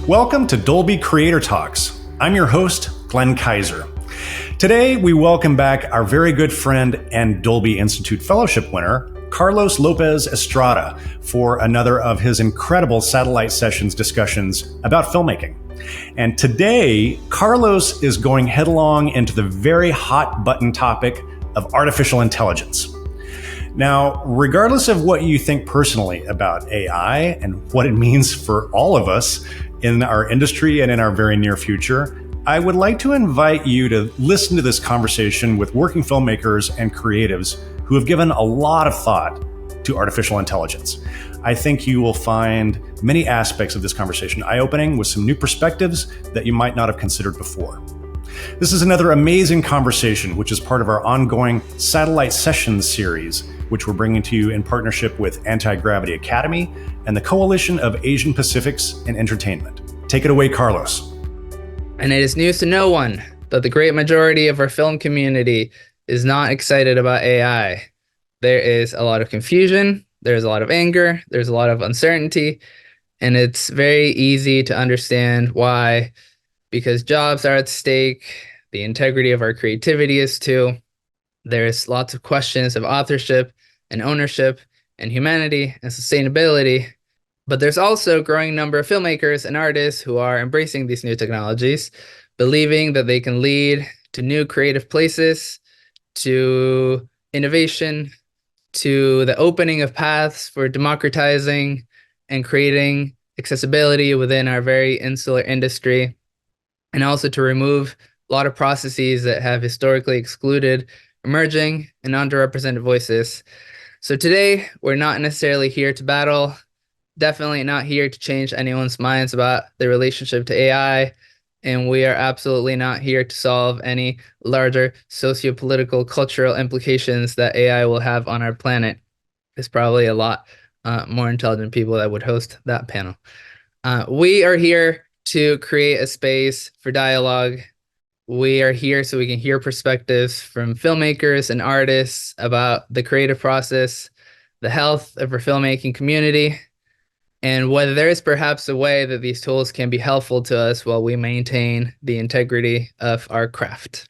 Welcome to Dolby Creator Talks. I'm your host, Glenn Kaiser. Today, we welcome back our very good friend and Dolby Institute Fellowship winner, Carlos López Estrada, for another of his incredible satellite sessions discussions about filmmaking. And today, Carlos is going headlong into the very hot button topic of artificial intelligence. Now, regardless of what you think personally about AI and what it means for all of us in our industry and in our very near future, I would like to invite you to listen to this conversation with working filmmakers and creatives who have given a lot of thought to artificial intelligence. I think you will find many aspects of this conversation eye-opening with some new perspectives that you might not have considered before. This is another amazing conversation, which is part of our ongoing Satellite Sessions series, which we're bringing to you in partnership with Anti-Gravity Academy and the Coalition of Asian Pacifics in Entertainment. Take it away, Carlos. And it is news to no one that the great majority of our film community is not excited about AI. There is a lot of confusion, there's a lot of anger, there's a lot of uncertainty, and it's very easy to understand why, because jobs are at stake, the integrity of our creativity is too. There's lots of questions of authorship and ownership and humanity and sustainability. But there's also a growing number of filmmakers and artists who are embracing these new technologies, believing that they can lead to new creative places, to innovation, to the opening of paths for democratizing and creating accessibility within our very insular industry, and also to remove a lot of processes that have historically excluded emerging and underrepresented voices. So today, we're not necessarily here to battle, definitely not here to change anyone's minds about the relationship to AI, and we are absolutely not here to solve any larger socio-political, cultural implications that AI will have on our planet. There's probably a lot more intelligent people that would host that panel. We are here to create a space for dialogue. We are here so we can hear perspectives from filmmakers and artists about the creative process, the health of our filmmaking community, and whether there is perhaps a way that these tools can be helpful to us while we maintain the integrity of our craft.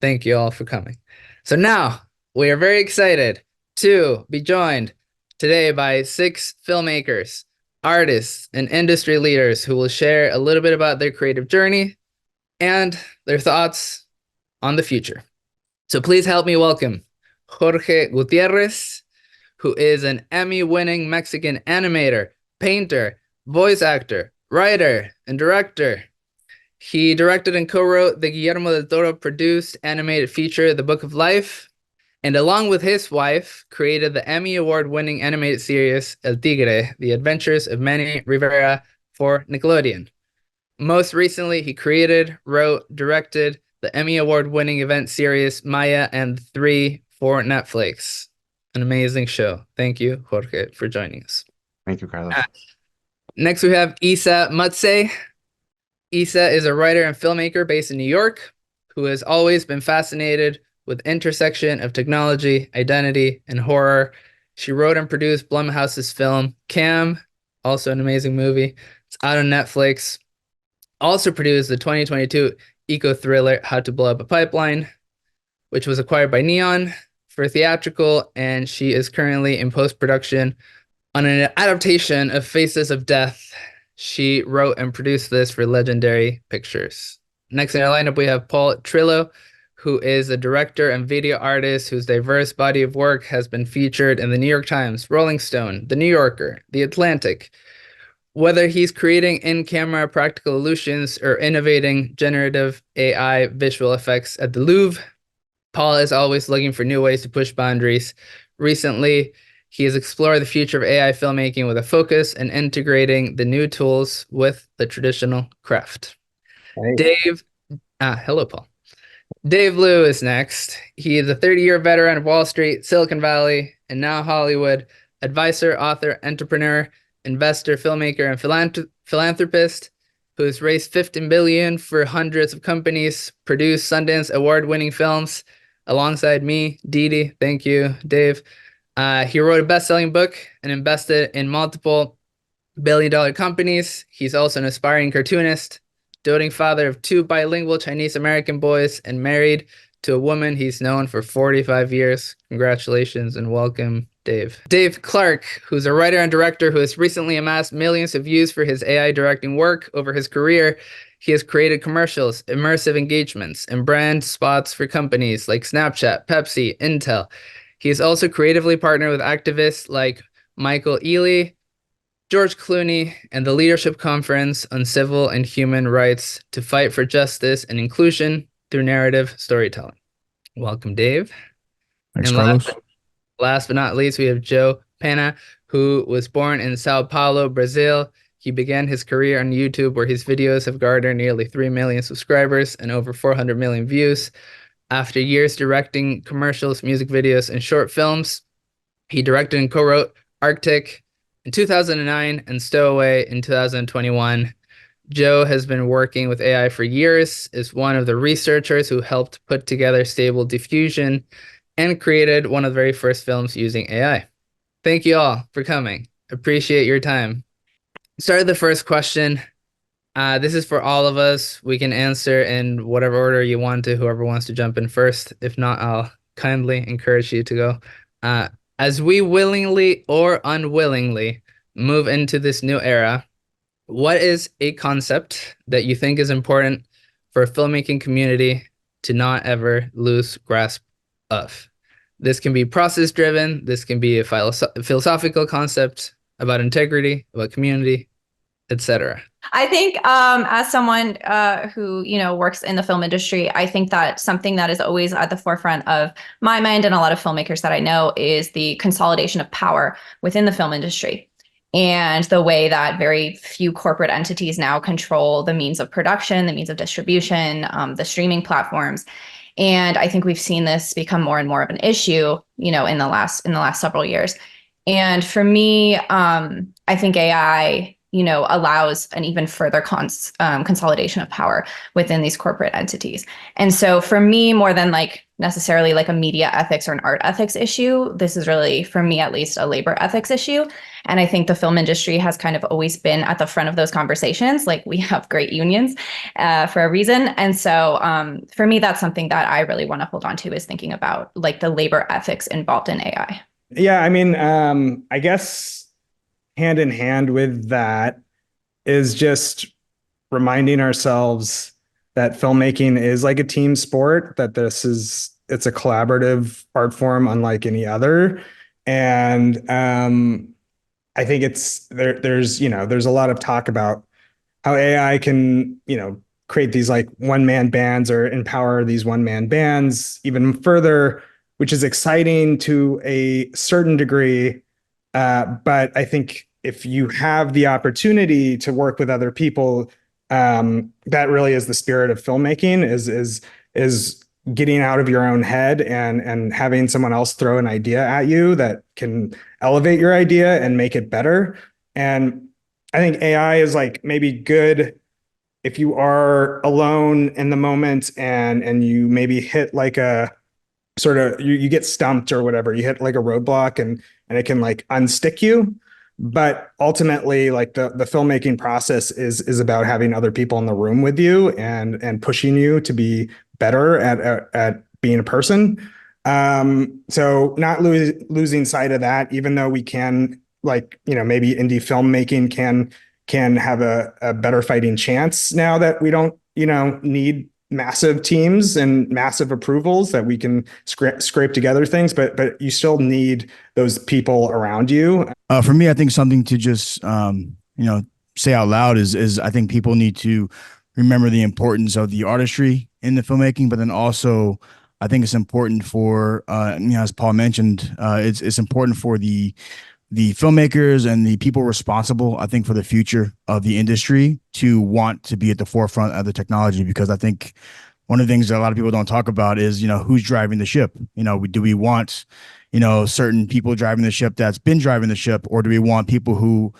Thank you all for coming. So now, we are very excited to be joined today by 6 filmmakers, artists, and industry leaders who will share a little bit about their creative journey and their thoughts on the future. So please help me welcome Jorge Gutierrez, who is an Emmy-winning Mexican animator, painter, voice actor, writer, and director. He directed and co-wrote the Guillermo del Toro produced animated feature, The Book of Life, and along with his wife, created the Emmy Award-winning animated series El Tigre, The Adventures of Manny Rivera for Nickelodeon. Most recently, he created, wrote, directed the Emmy Award-winning event series Maya and 3 for Netflix. An amazing show. Thank you, Jorge, for joining us. Thank you, Carlos. Next, we have Isa Mazzei. Isa is a writer and filmmaker based in New York who has always been fascinated with intersection of technology, identity, and horror. She wrote and produced Blumhouse's film Cam, also an amazing movie. It's out on Netflix. Also produced the 2022 eco-thriller How to Blow Up a Pipeline, which was acquired by Neon for theatrical, and she is currently in post-production on an adaptation of Faces of Death. She wrote and produced this for Legendary Pictures. Next in our lineup, we have Paul Trillo, who is a director and video artist whose diverse body of work has been featured in the New York Times, Rolling Stone, The New Yorker, The Atlantic. Whether he's creating in-camera practical illusions or innovating generative AI visual effects at the Louvre, Paul is always looking for new ways to push boundaries. Recently, he has explored the future of AI filmmaking with a focus on integrating the new tools with the traditional craft. Hey. Hello, Paul. Dave Liu is next. He is a 30-year veteran of Wall Street, Silicon Valley, and now Hollywood, advisor, author, entrepreneur, investor, filmmaker, and philanthropist who has raised $15 billion for hundreds of companies, produced Sundance award-winning films alongside me, Dìdi. Thank you, Dave. He wrote a best-selling book and invested in multiple billion-dollar companies. He's also an aspiring cartoonist, doting father of 2 bilingual Chinese-American boys, and married to a woman he's known for 45 years. Congratulations and welcome, Dave. Dave Clark, who's a writer and director who has recently amassed millions of views for his AI directing work over his career. He has created commercials, immersive engagements, and brand spots for companies like Snapchat, Pepsi, Intel. He has also creatively partnered with activists like Michael Ealy, George Clooney, and the Leadership Conference on Civil and Human Rights to fight for justice and inclusion through narrative storytelling. Welcome, Dave. Thanks, and Carlos. Last but not least, we have Joe Penna, who was born in Sao Paulo, Brazil. He began his career on YouTube, where his videos have garnered nearly 3 million subscribers and over 400 million views. After years directing commercials, music videos, and short films, he directed and co-wrote Arctic in 2009 and Stowaway in 2021. Joe has been working with AI for years, is one of the researchers who helped put together Stable Diffusion and created one of the very first films using AI. Thank you all for coming. Appreciate your time. Start the first question. This is for all of us. We can answer in whatever order you want to, whoever wants to jump in first. If not, I'll kindly encourage you to go. As we willingly or unwillingly move into this new era, what is a concept that you think is important for a filmmaking community to not ever lose grasp of? This can be process-driven. This can be a philosophical concept about integrity, about community, etc. I think as someone who, works in the film industry, I think that something that is always at the forefront of my mind and a lot of filmmakers that I know is the consolidation of power within the film industry, and the way that very few corporate entities now control the means of production, the means of distribution, the streaming platforms. And I think we've seen this become more and more of an issue, in the last several years. And for me, I think AI, allows an even further consolidation of power within these corporate entities. And so for me, more than necessarily a media ethics or an art ethics issue, this is really, for me at least, a labor ethics issue. And I think the film industry has kind of always been at the front of those conversations. We have great unions for a reason. And so for me, that's something that I really want to hold on to, is thinking about the labor ethics involved in AI. Yeah, I mean, I guess hand in hand with that is just reminding ourselves that filmmaking is like a team sport, that it's a collaborative art form unlike any other. And I think there's a lot of talk about how AI can, create these one-man bands or empower these one-man bands even further, which is exciting to a certain degree. But I think if you have the opportunity to work with other people, that really is the spirit of filmmaking, is getting out of your own head and having someone else throw an idea at you that can elevate your idea and make it better. And I think AI is maybe good if you are alone in the moment and you maybe hit a sort of, you get stumped or whatever, you hit a roadblock and it can unstick you. But ultimately, the filmmaking process is about having other people in the room with you and pushing you to be better at being a person. So not losing sight of that, even though we can maybe indie filmmaking can have a better fighting chance now that we don't need massive teams and massive approvals, that we can scrape together things, but you still need those people around you. For me, I think something to just say out loud is I think people need to remember the importance of the artistry in the filmmaking, but then also I think it's important for as Paul mentioned, it's important for the filmmakers and the people responsible, I think, for the future of the industry to want to be at the forefront of the technology, because I think one of the things that a lot of people don't talk about is, who's driving the ship. Do we want, certain people driving the ship that's been driving the ship, or do we want people who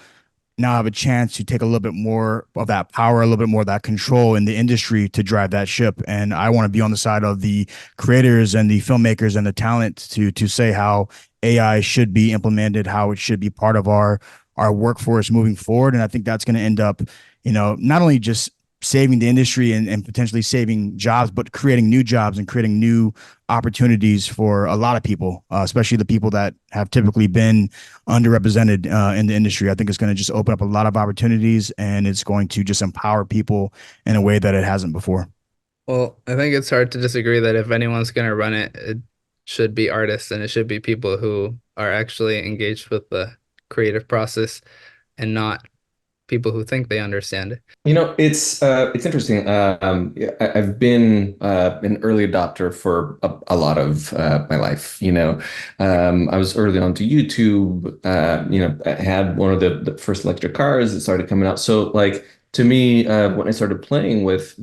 now have a chance to take a little bit more of that power, a little bit more of that control in the industry to drive that ship? And I want to be on the side of the creators and the filmmakers and the talent to say how AI should be implemented, how it should be part of our our workforce moving forward. And I think that's going to end up, not only just saving the industry and potentially saving jobs, but creating new jobs and creating new opportunities for a lot of people, especially the people that have typically been underrepresented in the industry. I think it's going to just open up a lot of opportunities, and it's going to just empower people in a way that it hasn't before. Well, I think it's hard to disagree that if anyone's going to run it, it should be artists, and it should be people who are actually engaged with the creative process and not people who think they understand it. It's interesting. Yeah, I've been an early adopter for a lot of my life. I was early on to YouTube. I had one of the first electric cars that started coming out. So, like, to me, when I started playing with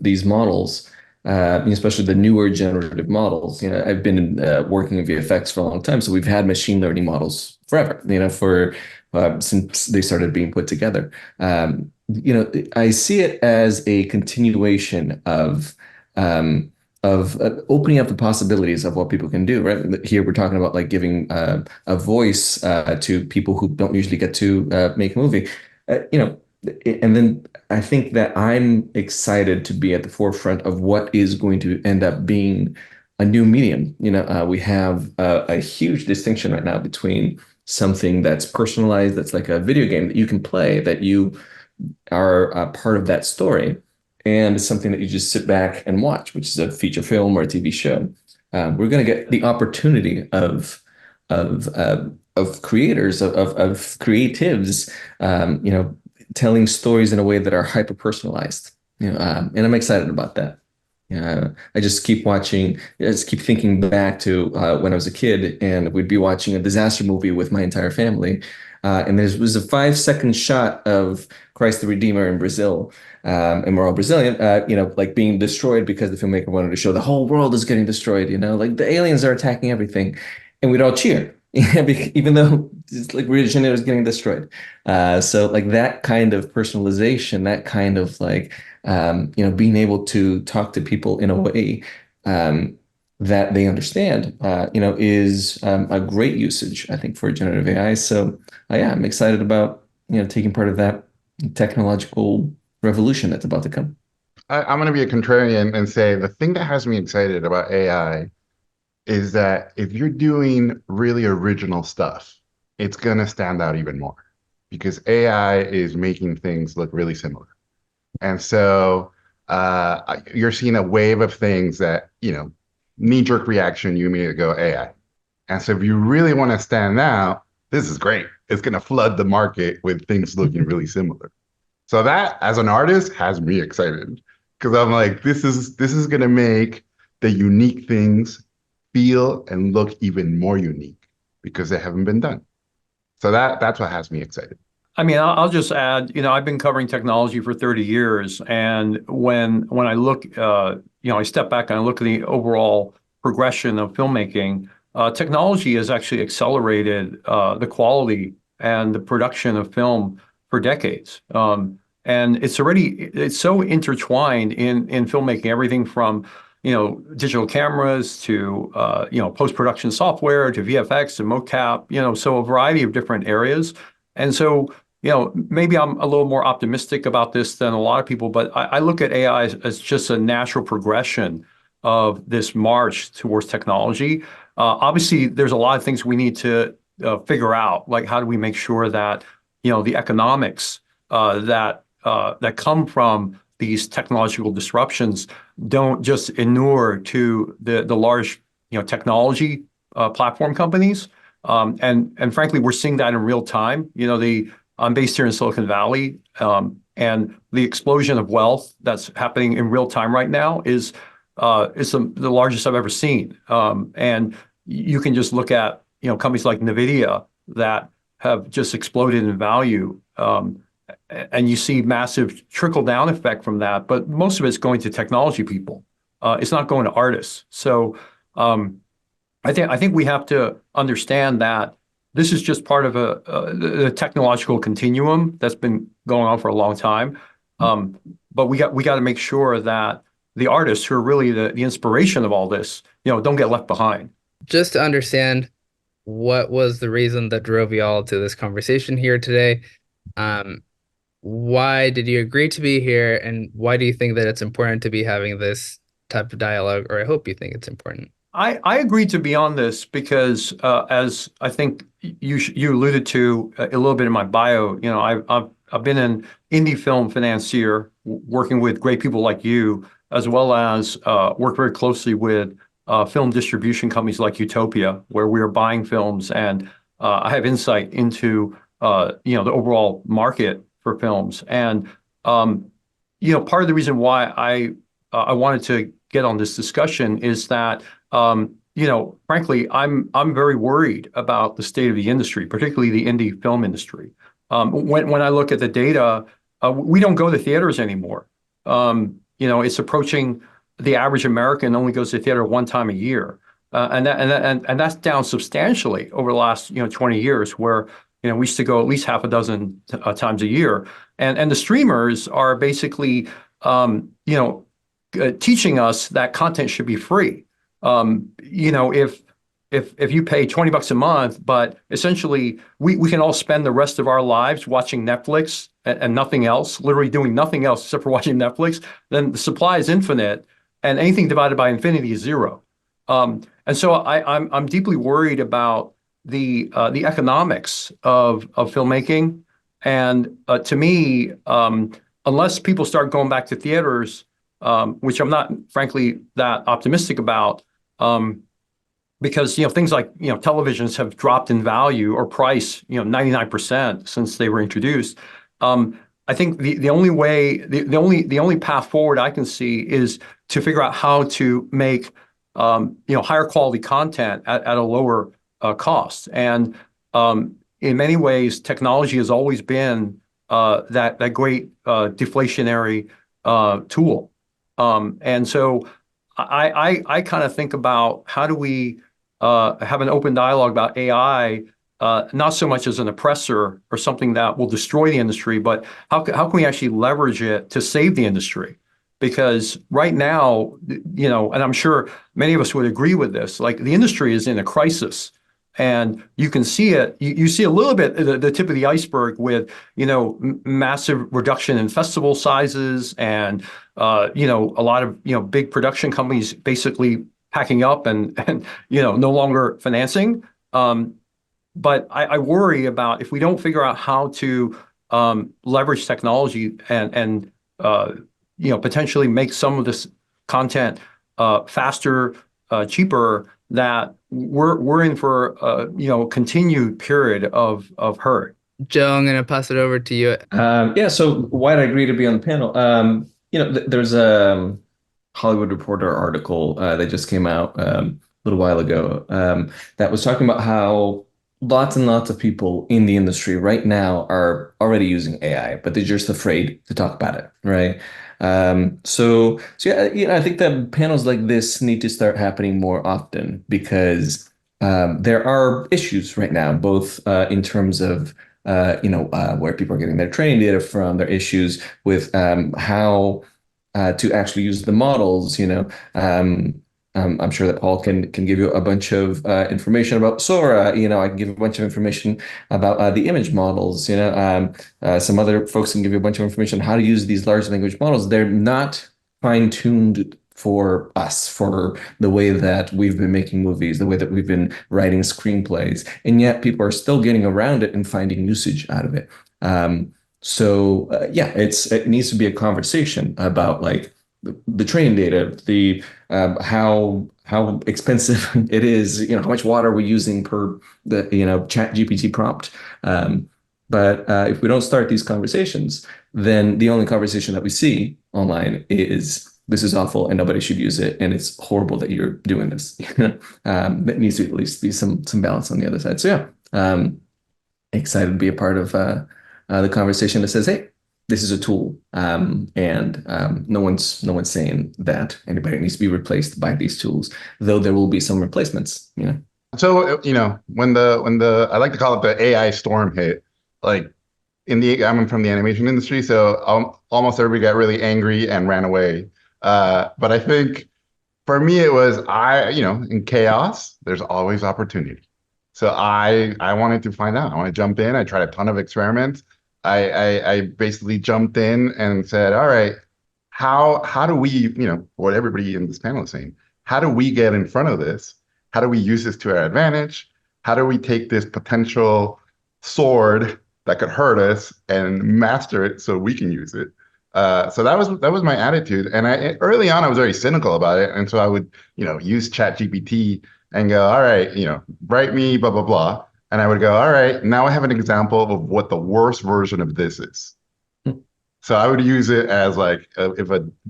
these models, especially the newer generative models, I've been working in VFX for a long time. So we've had machine learning models forever. Since they started being put together. I see it as a continuation of opening up the possibilities of what people can do, right? Here we're talking about like giving a voice to people who don't usually get to make a movie. And then I think that I'm excited to be at the forefront of what is going to end up being a new medium. We have a huge distinction right now between something that's personalized, that's like a video game that you can play, that you are a part of that story, and something that you just sit back and watch, which is a feature film or a TV show. We're going to get the opportunity of creators, of creatives, telling stories in a way that are hyper personalized. And I'm excited about that. I just keep thinking back to when I was a kid, and we'd be watching a disaster movie with my entire family. And there was a 5-second shot of Christ the Redeemer in Brazil. And we're all Brazilian, like being destroyed because the filmmaker wanted to show the whole world is getting destroyed, like the aliens are attacking everything. And we'd all cheer, even though it's like Rio de Janeiro is getting destroyed. So like that kind of personalization, that kind of like, being able to talk to people in a way that they understand, is a great usage, I think, for generative AI. So yeah, I'm excited about, taking part of that technological revolution that's about to come. I'm going to be a contrarian and say the thing that has me excited about AI is that if you're doing really original stuff, it's going to stand out even more because AI is making things look really similar. And so you're seeing a wave of things that, knee-jerk reaction, you immediately go AI. And so if you really want to stand out, this is great. It's going to flood the market with things looking really similar. So that, as an artist, has me excited because I'm like, this is going to make the unique things feel and look even more unique because they haven't been done. So that's what has me excited. I mean, I'll just add, I've been covering technology for 30 years. And when I look, I step back and I look at the overall progression of filmmaking, technology has actually accelerated the quality and the production of film for decades. And it's so intertwined in filmmaking, everything from, digital cameras to, post-production software to VFX to mocap, so a variety of different areas. And so, maybe I'm a little more optimistic about this than a lot of people, but I look at AI as just a natural progression of this march towards technology. Obviously, there's a lot of things we need to figure out, like how do we make sure that, the economics that come from these technological disruptions don't just inure to the large, technology platform companies. And frankly, we're seeing that in real time. I'm based here in Silicon Valley, and the explosion of wealth that's happening in real time right now is the largest I've ever seen. And you can just look at companies like NVIDIA that have just exploded in value, and you see massive trickle down effect from that. But most of it's going to technology people. It's not going to artists. So I think we have to understand that this is just part of the technological continuum that's been going on for a long time. But we got to make sure that the artists who are really the inspiration of all this, don't get left behind. Just to understand what was the reason that drove you all to this conversation here today? Why did you agree to be here, and why do you think that it's important to be having this type of dialogue, or I hope you think it's important? I agreed to be on this because, as I think you alluded to a little bit in my bio, I've been an indie film financier, working with great people like you, as well as work very closely with film distribution companies like Utopia, where we are buying films, and I have insight into the overall market for films. And part of the reason why I wanted to get on this discussion is that frankly, I'm very worried about the state of the industry, particularly the indie film industry. When I look at the data, we don't go to theaters anymore. It's approaching the average American only goes to theater one time a year, and that's down substantially over the last 20 years, where we used to go at least half a dozen times a year, and the streamers are basically teaching us that content should be free. If you pay $20 a month, but essentially we can all spend the rest of our lives watching Netflix and nothing else, literally doing nothing else except for watching Netflix, then the supply is infinite, and anything divided by infinity is zero. And so I'm deeply worried about the economics of filmmaking, and to me, unless people start going back to theaters, which I'm not frankly that optimistic about. Because things like televisions have dropped in value or price 99% since they were introduced. I think the only way, the only path forward I can see is to figure out how to make higher quality content at a lower cost. And in many ways, technology has always been that great deflationary tool. And so I kind of think about how do we have an open dialogue about AI, not so much as an oppressor or something that will destroy the industry, but how can we actually leverage it to save the industry? Because right now, and I'm sure many of us would agree with this, like the industry is in a crisis. And you can see it. You see a little bit the tip of the iceberg with massive reduction in festival sizes, and a lot of big production companies basically packing up and no longer financing. But I worry about if we don't figure out how to leverage technology and potentially make some of this content faster, cheaper, that we're in for a continued period of hurt. Joe, I'm gonna pass it over to you. So why did I agree to be on the panel? There's a Hollywood Reporter article that just came out a little while ago that was talking about how lots and lots of people in the industry right now are already using AI, but they're just afraid to talk about it, right? So yeah, I think that panels like this need to start happening more often, because there are issues right now, both in terms of where people are getting their training data from, their issues with how to actually use the models. I'm sure that Paul can give you a bunch of information about Sora. I can give you a bunch of information about the image models. Some other folks can give you a bunch of information on how to use these large language models. They're not fine-tuned for us, for the way that we've been making movies, the way that we've been writing screenplays, and yet people are still getting around it and finding usage out of it. It needs to be a conversation about like the training data, the how expensive it is, how much water we're using per the Chat GPT prompt. But if we don't start these conversations, then the only conversation that we see online is this is awful and nobody should use it, and it's horrible that you're doing this. There needs to at least be some balance on the other side. So excited to be a part of the conversation that says, hey, this is a tool, and no one's saying that anybody needs to be replaced by these tools, though there will be some replacements. So when the I like to call it the AI storm hit, like I'm from the animation industry, so almost everybody got really angry and ran away. But I think for me it was in chaos there's always opportunity. So I wanted to find out. I want to jump in. I tried a ton of experiments. I basically jumped in and said, all right, how do we, what everybody in this panel is saying, how do we get in front of this? How do we use this to our advantage? How do we take this potential sword that could hurt us and master it so we can use it? So that was my attitude. And early on I was very cynical about it. And so I would, use ChatGPT and go, all right, write me blah blah blah. And I would go, all right, now I have an example of what the worst version of this is. So I would use it as like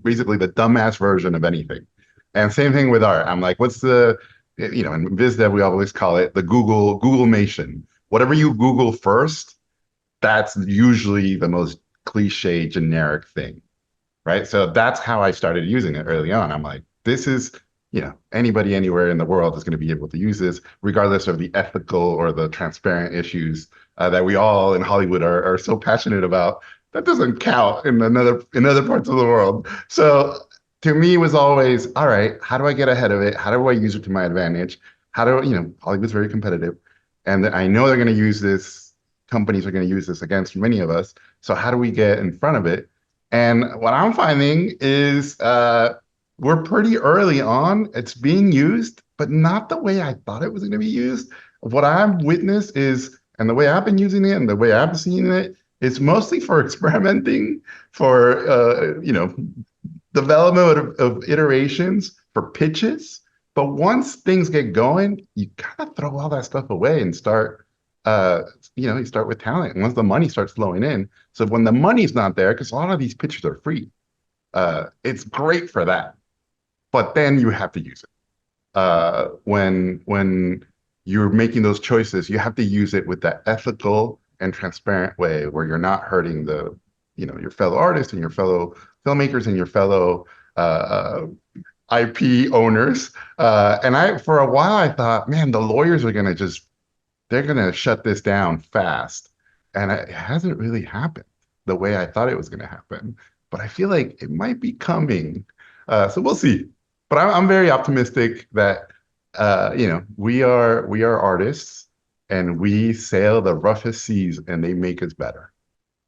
basically the dumbass version of anything. And same thing with art. I'm like, what's the, in BizDev we always call it the Google-mation. Whatever you Google first, that's usually the most cliche generic thing, right? So that's how I started using it early on. I'm like, this is, anybody anywhere in the world is going to be able to use this, regardless of the ethical or the transparent issues that we all in Hollywood are so passionate about. That doesn't count in other parts of the world. So to me, it was always, all right, how do I get ahead of it? How do I use it to my advantage? Hollywood's very competitive, and I know they're going to use this. Companies are going to use this against many of us. So how do we get in front of it? And what I'm finding is we're pretty early on. It's being used, but not the way I thought it was going to be used. What I've witnessed is, and the way I've been using it and the way I've seen it, it's mostly for experimenting, for development of iterations, for pitches. But once things get going, you kind of throw all that stuff away and start you start with talent. And once the money starts flowing in, so when the money's not there, because a lot of these pitches are free, it's great for that. But then you have to use it. When you're making those choices, you have to use it with that ethical and transparent way where you're not hurting your fellow artists and your fellow filmmakers and your fellow IP owners. And for a while I thought, man, the lawyers are they're going to shut this down fast. And it hasn't really happened the way I thought it was going to happen. But I feel like it might be coming. So we'll see. But I'm very optimistic that, we are artists and we sail the roughest seas and they make us better.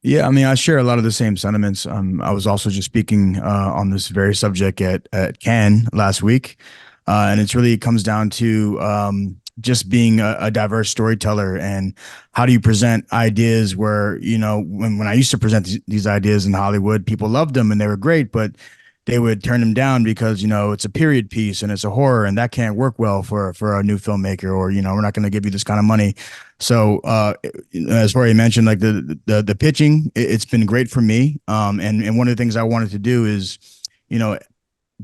Yeah, I mean, I share a lot of the same sentiments. I was also just speaking on this very subject at Cannes last week. And it really comes down to just being a diverse storyteller and how do you present ideas where, when I used to present these ideas in Hollywood, people loved them and they were great, but they would turn them down because, it's a period piece and it's a horror and that can't work well for a new filmmaker, or, we're not going to give you this kind of money. So as Jorge mentioned, like the pitching, it's been great for me. And one of the things I wanted to do is,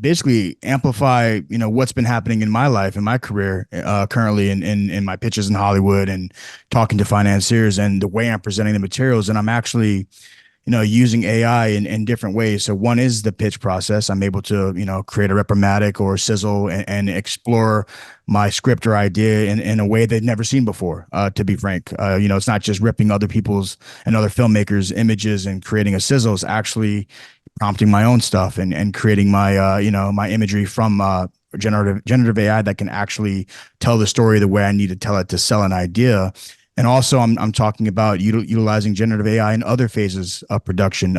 basically amplify, what's been happening in my life, in my career, currently in my pitches in Hollywood and talking to financiers and the way I'm presenting the materials. And I'm actually, using AI in different ways. So one is the pitch process. I'm able to, create a reprimatic or sizzle and explore my script or idea in a way they've never seen before, to be frank. It's not just ripping other people's and other filmmakers' images and creating a sizzle. It's actually prompting my own stuff and creating my, my imagery from generative AI that can actually tell the story the way I need to tell it to sell an idea. And also, I'm talking about utilizing generative AI in other phases of production.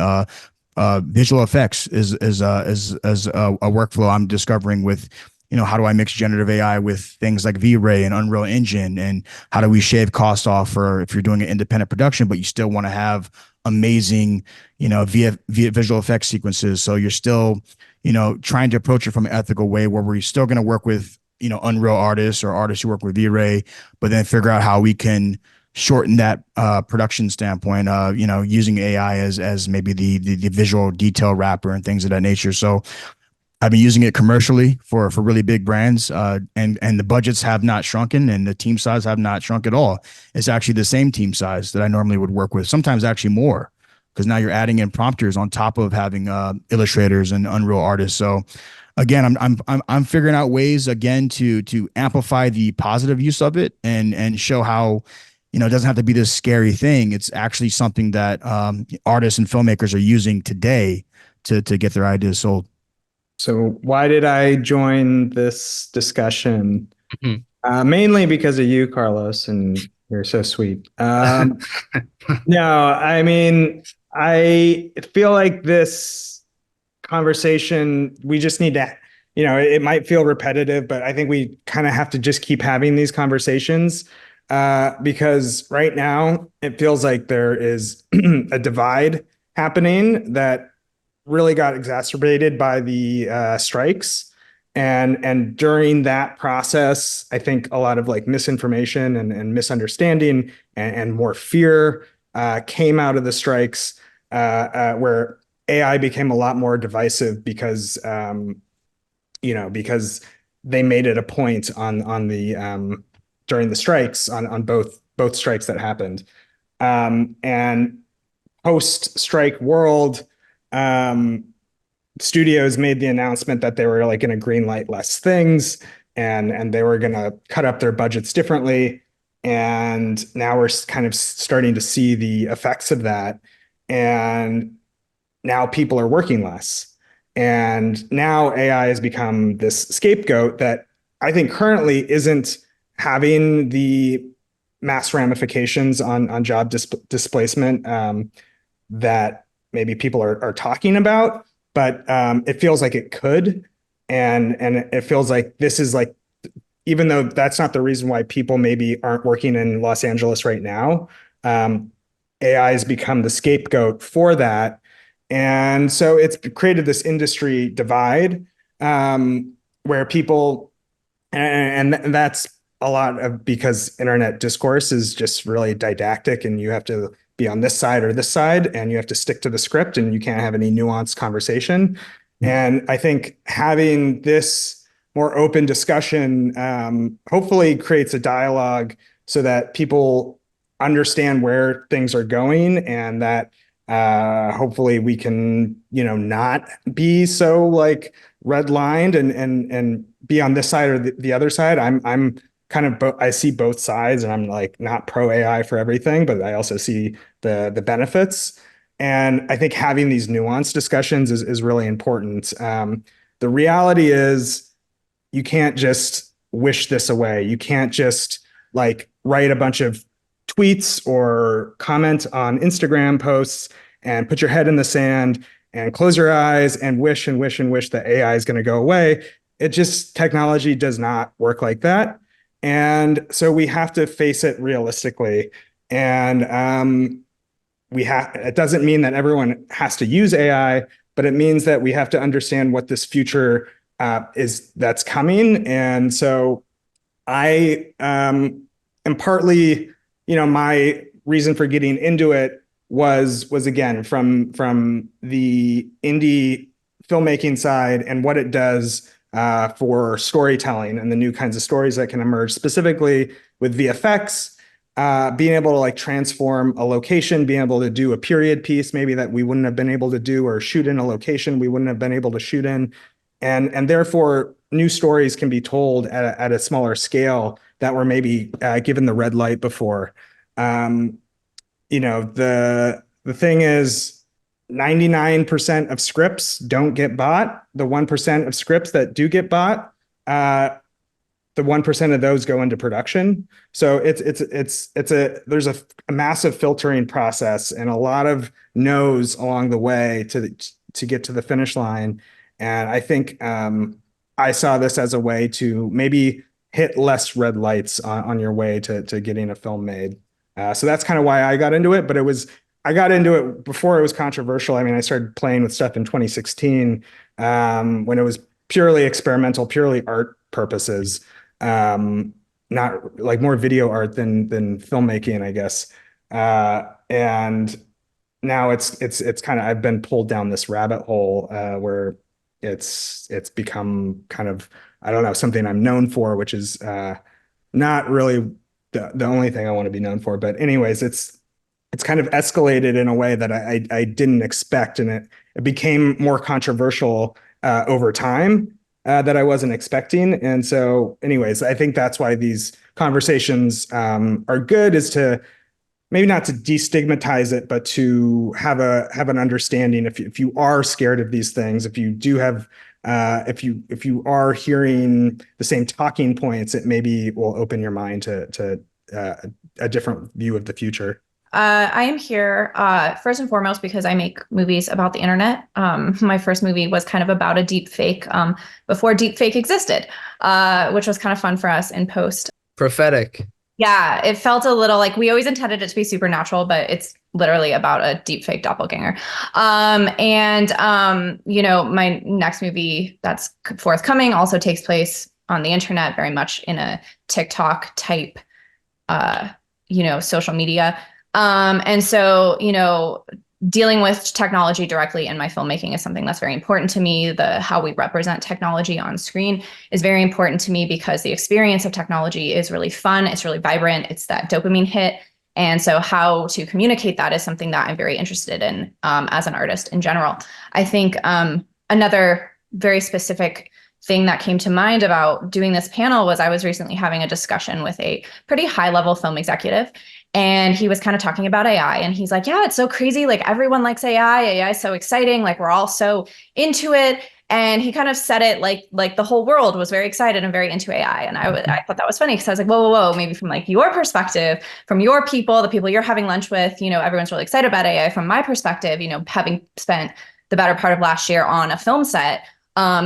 Visual effects is a workflow I'm discovering with, how do I mix generative AI with things like V-Ray and Unreal Engine, and how do we shave costs off for if you're doing an independent production, but you still want to have amazing, via visual effects sequences. So you're still, trying to approach it from an ethical way where we're still going to work with, Unreal artists or artists who work with V-Ray, but then figure out how we can shorten that production standpoint, using AI as maybe the visual detail wrapper and things of that nature. So I've been using it commercially for really big brands, and the budgets have not shrunken and the team size have not shrunk at all. It's actually the same team size that I normally would work with, sometimes actually more, because now you're adding in prompters on top of having illustrators and Unreal artists. So again, I'm figuring out ways again to amplify the positive use of it and show how, it doesn't have to be this scary thing. It's actually something that artists and filmmakers are using today to get their ideas sold. So why did I join this discussion? Mainly because of you, Carlos, and you're so sweet. No, I mean, I feel like this conversation, we just need to, it might feel repetitive, but I think we kind of have to just keep having these conversations because right now it feels like there is a divide happening that really got exacerbated by the strikes. And during that process, I think a lot of like misinformation and misunderstanding and more fear came out of the strikes, where AI became a lot more divisive because because they made it a point on the during the strikes on both strikes that happened, and post strike world. Studios made the announcement that they were like going to green light less things, and they were going to cut up their budgets differently. And now we're kind of starting to see the effects of that. And now people are working less. And now AI has become this scapegoat that I think currently isn't having the mass ramifications on job displacement that maybe people are talking about, but it feels like it could. And it feels like this is like, even though that's not the reason why people maybe aren't working in Los Angeles right now, AI has become the scapegoat for that. And so it's created this industry divide where people, and that's a lot of because internet discourse is just really didactic, and you have to be on this side or this side, and you have to stick to the script, and you can't have any nuanced conversation. And I think having this more open discussion hopefully creates a dialogue so that people understand where things are going, and that hopefully we can, not be so like redlined and be on this side or the other side. I'm kind of I see both sides, and I'm like not pro AI for everything, but I also see the benefits. And I think having these nuanced discussions is really important. The reality is you can't just wish this away. You can't just like write a bunch of tweets or comment on Instagram posts and put your head in the sand and close your eyes and wish and wish and wish that AI is going to go away. Technology does not work like that. And so we have to face it realistically. And it doesn't mean that everyone has to use AI, but it means that we have to understand what this future is that's coming. And so I am partly, my reason for getting into it was again from the indie filmmaking side and what it does for storytelling and the new kinds of stories that can emerge, specifically with VFX, being able to like transform a location, being able to do a period piece maybe that we wouldn't have been able to do, or shoot in a location we wouldn't have been able to shoot in. And therefore, new stories can be told at a smaller scale that were maybe given the red light before. The thing is, 99% of scripts don't get bought. The 1% of scripts that do get bought, the 1% of those go into production. So there's a massive filtering process and a lot of no's along the way to get to the finish line. And I think I saw this as a way to maybe hit less red lights on your way to getting a film made. So that's kind of why I got into it. But I got into it before it was controversial. I mean, I started playing with stuff in 2016 when it was purely experimental, purely art purposes, not like more video art than filmmaking, I guess. And now it's kind of, I've been pulled down this rabbit hole where it's become kind of, I don't know, something I'm known for, which is not really the only thing I want to be known for. But anyways, it's kind of escalated in a way that I didn't expect, and it became more controversial over time that I wasn't expecting. And so anyways, I think that's why these conversations are good, is to maybe not to destigmatize it, but to have an understanding. If you are scared of these things, if you do have if you are hearing the same talking points, it maybe will open your mind to a different view of the future. I am here first and foremost because I make movies about the internet. My first movie was kind of about a deep fake before deep fake existed, which was kind of fun for us in post. Prophetic. Yeah, it felt a little like we always intended it to be supernatural, but it's literally about a deep fake doppelganger. You know, my next movie that's forthcoming also takes place on the internet, very much in a TikTok type, you know, social media. You know, dealing with technology directly in my filmmaking is something that's very important to me. How we represent technology on screen is very important to me because the experience of technology is really fun. It's really vibrant. It's that dopamine hit. And so how to communicate that is something that I'm very interested in as an artist in general. I think another very specific thing that came to mind about doing this panel was I was recently having a discussion with a pretty high-level film executive. And he was kind of talking about AI, and he's like, yeah, it's so crazy. Like everyone likes AI. AI is so exciting. Like we're all so into it. And he kind of said it like the whole world was very excited and very into AI. And I thought that was funny because I was like, whoa, maybe from like your perspective, from your people, the people you're having lunch with, you know, everyone's really excited about AI. From my perspective, you know, having spent the better part of last year on a film set,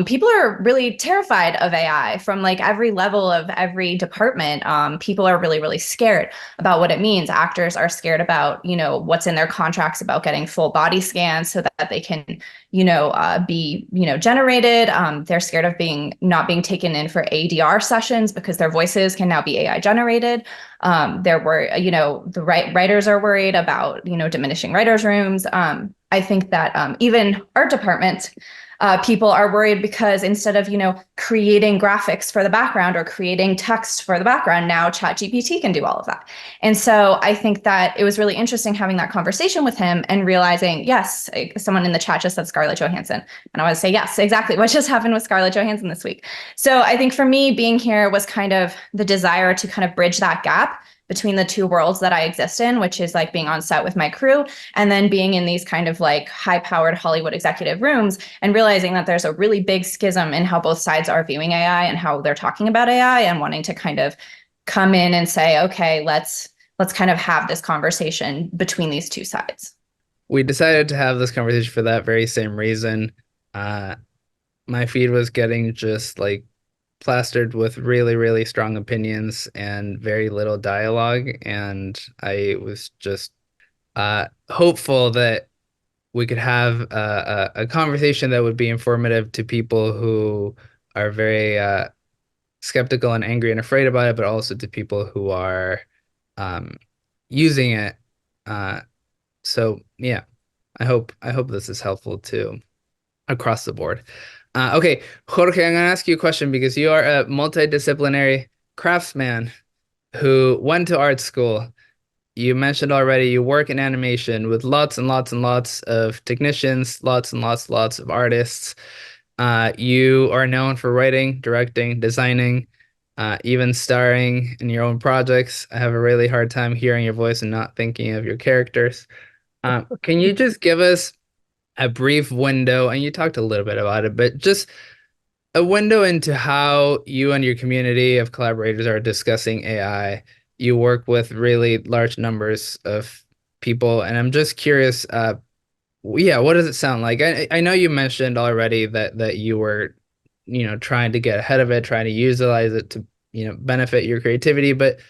people are really terrified of AI from like every level of every department. People are really, really scared about what it means. Actors are scared about, you know, what's in their contracts about getting full body scans so that they can, you know, be, you know, generated. They're scared of not being taken in for ADR sessions because their voices can now be AI generated. You know, the writers are worried about, you know, diminishing writers' rooms. I think that even art department, people are worried because instead of, you know, creating graphics for the background or creating text for the background, now ChatGPT can do all of that. And so I think that it was really interesting having that conversation with him and realizing, yes, someone in the chat just said Scarlett Johansson. And I want to say, yes, exactly what just happened with Scarlett Johansson this week. So I think for me, being here was kind of the desire to kind of bridge that gap between the two worlds that I exist in, which is like being on set with my crew and then being in these kind of like high-powered Hollywood executive rooms and realizing that there's a really big schism in how both sides are viewing AI and how they're talking about AI and wanting to kind of come in and say, okay, let's kind of have this conversation between these two sides. We decided to have this conversation for that very same reason. My feed was getting just like plastered with really, really strong opinions and very little dialogue. And I was just hopeful that we could have a conversation that would be informative to people who are very skeptical and angry and afraid about it, but also to people who are using it. So yeah, I hope this is helpful too across the board. Okay, Jorge, I'm going to ask you a question because you are a multidisciplinary craftsman who went to art school. You mentioned already you work in animation with lots and lots and lots of technicians, lots and lots of artists. You are known for writing, directing, designing, even starring in your own projects. I have a really hard time hearing your voice and not thinking of your characters. Can you just give us a brief window, and you talked a little bit about it, but just a window into how you and your community of collaborators are discussing AI? You work with really large numbers of people, and I'm just curious, yeah, what does it sound like? I know you mentioned already that you were, you know, trying to get ahead of it, trying to utilize it to, you know, benefit your creativity, but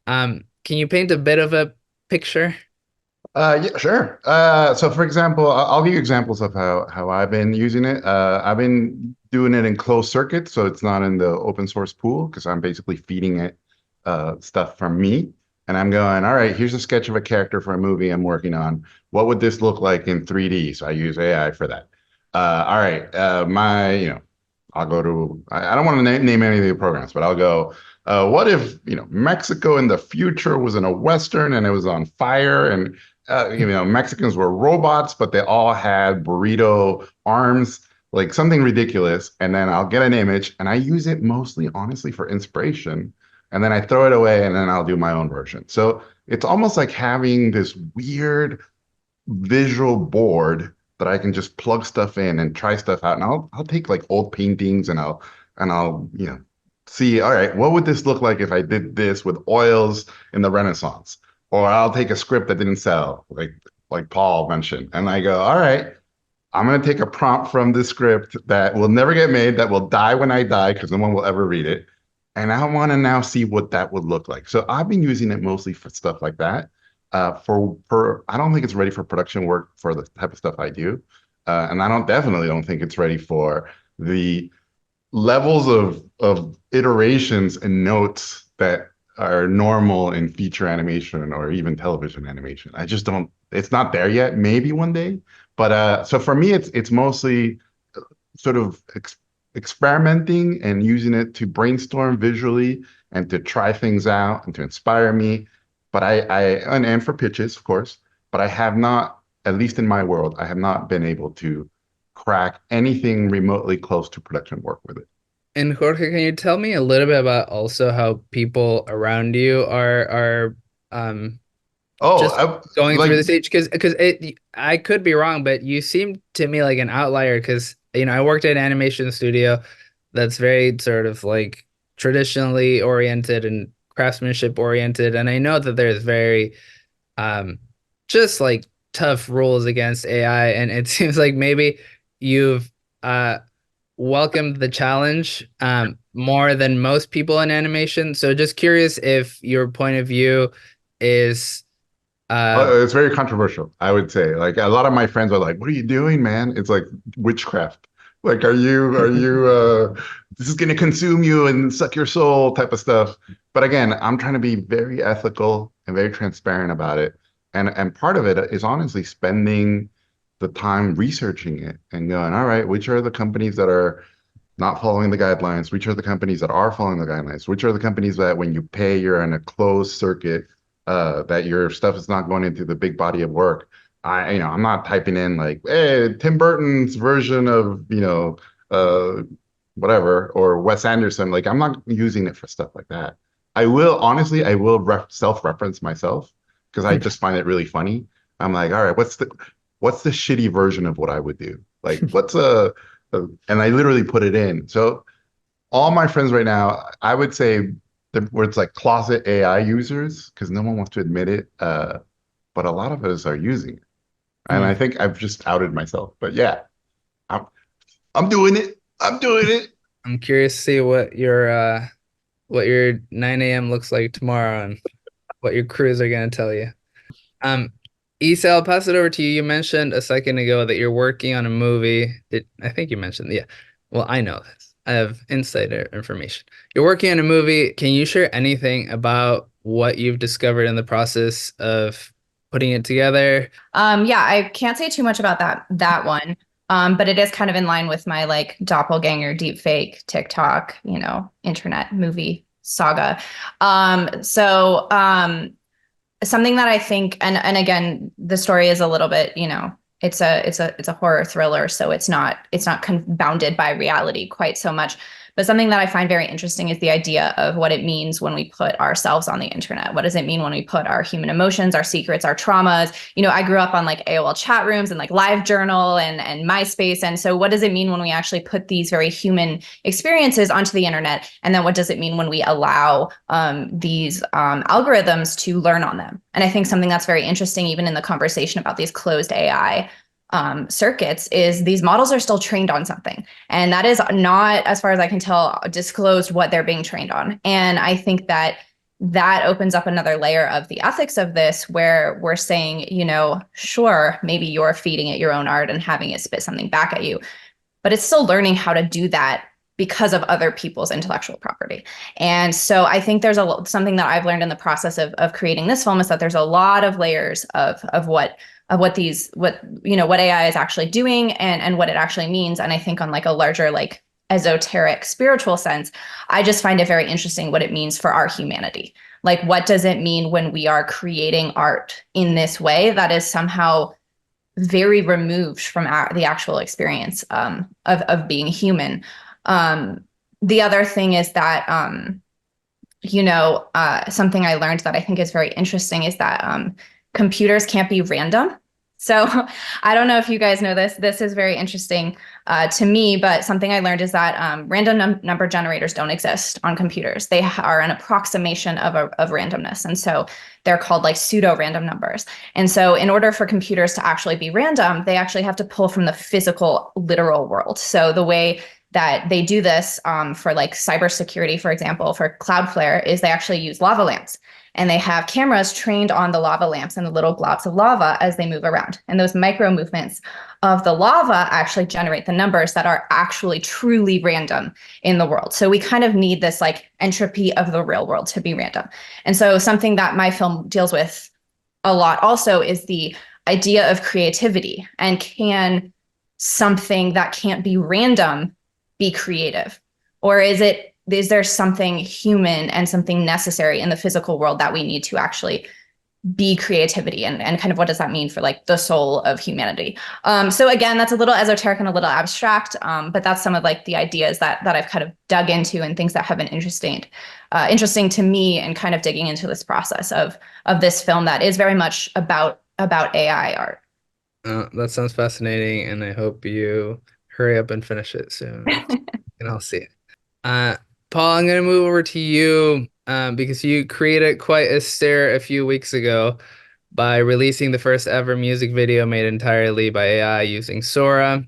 can you paint a bit of a picture? Yeah, sure. So for example, I'll give you examples of how I've been using it. I've been doing it in closed circuit, so it's not in the open source pool because I'm basically feeding it stuff from me. And I'm going, all right, here's a sketch of a character for a movie I'm working on. What would this look like in 3D? So I use AI for that. All right, I'll go to, I don't want to name any of the programs, but I'll go, what if, Mexico in the future was in a Western and it was on fire and, Mexicans were robots, but they all had burrito arms, like something ridiculous. And then I'll get an image and I use it mostly, honestly, for inspiration. And then I throw it away and then I'll do my own version. So it's almost like having this weird visual board that I can just plug stuff in and try stuff out. And I'll take like old paintings and I'll see, all right, what would this look like if I did this with oils in the Renaissance? Or I'll take a script that didn't sell, like Paul mentioned, and I go, all right, I'm going to take a prompt from this script that will never get made, that will die when I die because no one will ever read it. And I want to now see what that would look like. So I've been using it mostly for stuff like that. I don't think it's ready for production work for the type of stuff I do. And definitely don't think it's ready for the levels of iterations and notes that are normal in feature animation or even television animation. I just don't, it's not there yet, maybe one day. But so for me, it's mostly sort of experimenting and using it to brainstorm visually and to try things out and to inspire me. But and for pitches, of course, but I have not, at least in my world, I have not been able to crack anything remotely close to production work with it. And Jorge, can you tell me a little bit about also how people around you are going through this stage? Because I could be wrong, but you seem to me like an outlier because, I worked at an animation studio that's very sort of like traditionally oriented and craftsmanship oriented. And I know that there's very just like tough rules against AI. And it seems like maybe you've welcomed the challenge more than most people in animation. So just curious if your point of view is it's very controversial, I would say. Like a lot of my friends are like, "What are you doing, man?" It's like witchcraft. Like, are you this is gonna consume you and suck your soul type of stuff. But again, I'm trying to be very ethical and very transparent about it. And part of it is honestly spending the time researching it and going, all right, which are the companies that are not following the guidelines? Which are the companies that are following the guidelines? Which are the companies that when you pay, you're in a closed circuit, that your stuff is not going into the big body of work? I'm not typing in like, hey, Tim Burton's version of, whatever, or Wes Anderson. Like, I'm not using it for stuff like that. I will self-reference myself because I just find it really funny. I'm like, all right, what's the shitty version of what I would do? Like, and I literally put it in. So all my friends right now, I would say where it's like closet AI users, because no one wants to admit it. But a lot of us are using it. And I think I've just outed myself. But yeah, I'm doing it. I'm curious to see what your 9 a.m. looks like tomorrow and what your crews are going to tell you. Issa, I'll pass it over to you. You mentioned a second ago that you're working on a movie. I think you mentioned, yeah. Well, I know this. I have insider information. You're working on a movie. Can you share anything about what you've discovered in the process of putting it together? Yeah, I can't say too much about that one. But it is kind of in line with my like doppelganger, deepfake, TikTok, internet movie saga. Something that I think, and again, the story is a little bit, it's a horror thriller, so it's not bounded by reality quite so much. But something that I find very interesting is the idea of what it means when we put ourselves on the internet. What does it mean when we put our human emotions, our secrets, our traumas? I grew up on like AOL chat rooms and like LiveJournal and MySpace. And so what does it mean when we actually put these very human experiences onto the internet? And then what does it mean when we allow these algorithms to learn on them? And I think something that's very interesting, even in the conversation about these closed AI circuits, is these models are still trained on something. And that is not, as far as I can tell, disclosed what they're being trained on. And I think that opens up another layer of the ethics of this, where we're saying, sure, maybe you're feeding it your own art and having it spit something back at you, but it's still learning how to do that because of other people's intellectual property. And so I think there's something that I've learned in the process of creating this film is that there's a lot of layers of what AI is actually doing and what it actually means. And I think on like a larger, like esoteric spiritual sense, I just find it very interesting what it means for our humanity. Like, what does it mean when we are creating art in this way that is somehow very removed from the actual experience of being human? The other thing is that, something I learned that I think is very interesting is that computers can't be random. So I don't know if you guys know this. This is very interesting to me, but something I learned is that random number generators don't exist on computers. They are an approximation of randomness. And so they're called like pseudo random numbers. And so in order for computers to actually be random, they actually have to pull from the physical, literal world. So the way that they do this for like cybersecurity, for example, for Cloudflare, is they actually use lava lamps. And they have cameras trained on the lava lamps and the little globs of lava as they move around. And those micro movements of the lava actually generate the numbers that are actually truly random in the world. So we kind of need this like entropy of the real world to be random. And so something that my film deals with a lot also is the idea of creativity. And can something that can't be random be creative? Or is there something human and something necessary in the physical world that we need to actually be creativity, and kind of what does that mean for like the soul of humanity? So again, that's a little esoteric and a little abstract, but that's some of like the ideas that I've kind of dug into and things that have been interesting to me, and kind of digging into this process of this film that is very much about AI art. That sounds fascinating, and I hope you hurry up and finish it soon, and I'll see it. Paul, I'm going to move over to you because you created quite a stir a few weeks ago by releasing the first ever music video made entirely by AI using Sora.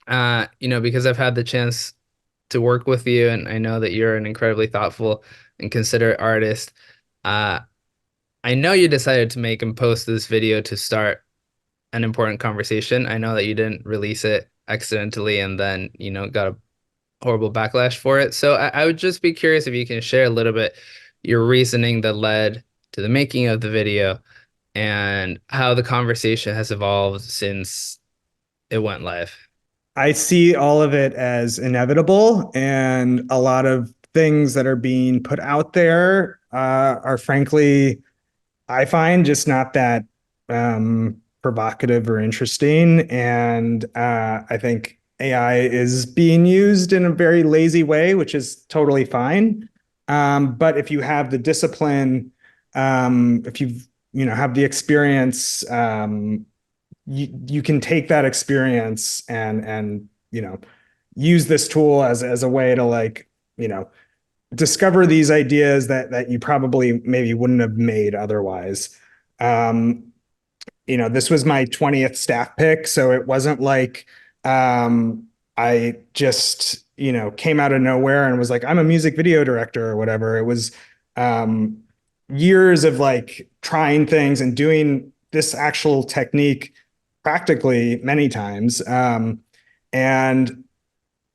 Because I've had the chance to work with you, and I know that you're an incredibly thoughtful and considerate artist. I know you decided to make and post this video to start an important conversation. I know that you didn't release it accidentally and then, got a horrible backlash for it. So I would just be curious if you can share a little bit your reasoning that led to the making of the video and how the conversation has evolved since it went live. I see all of it as inevitable, and a lot of things that are being put out there are frankly, I find, just not that provocative or interesting. And I think AI is being used in a very lazy way, which is totally fine. But if you have the discipline, if you've have the experience, you can take that experience and use this tool as a way to like discover these ideas that you probably maybe wouldn't have made otherwise. This was my 20th staff pick, so it wasn't like I just, came out of nowhere and was like, I'm a music video director or whatever. It was years of like trying things and doing this actual technique practically many times. And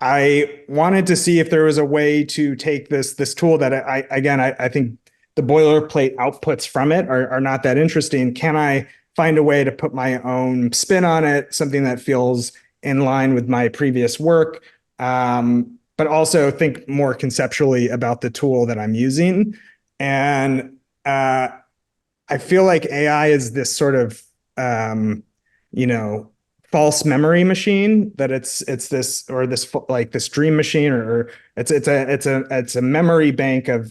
I wanted to see if there was a way to take this tool that I think the boilerplate outputs from it are not that interesting. Can I find a way to put my own spin on it, something that feels in line with my previous work, but also think more conceptually about the tool that I'm using? And I feel like AI is this sort of, false memory machine, that it's this, or this like this dream machine, or it's a memory bank of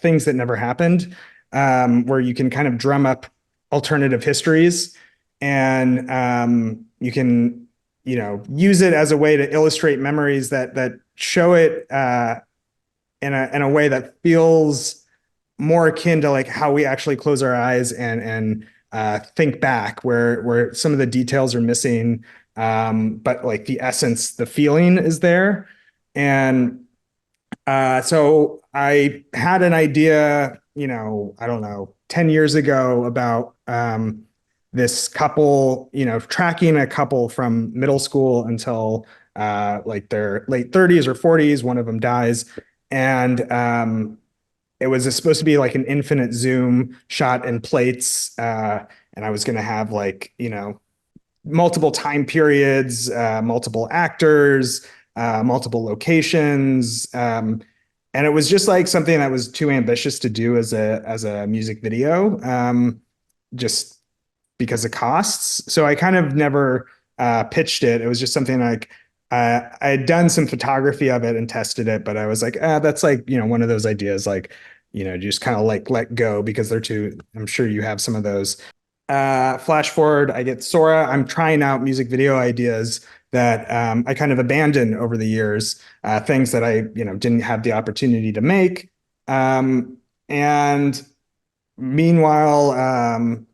things that never happened, where you can kind of drum up alternative histories, and you can use it as a way to illustrate memories that show it in a way that feels more akin to like how we actually close our eyes and think back, where some of the details are missing, but like the essence, the feeling is there. And so I had an idea, I don't know, 10 years ago about this couple, tracking a couple from middle school until like their late 30s or 40s. One of them dies. And it was supposed to be like an infinite zoom shot in plates. And I was going to have like, multiple time periods, multiple actors, multiple locations. And it was just like something that was too ambitious to do as a music video, just because of costs. So I kind of never pitched it. It was just something like, I had done some photography of it and tested it, but I was like, that's like, one of those ideas, like, just kind of like let go, because they're too, I'm sure you have some of those. flash forward, I get Sora. I'm trying out music video ideas that I kind of abandoned over the years, things that I didn't have the opportunity to make. And meanwhile,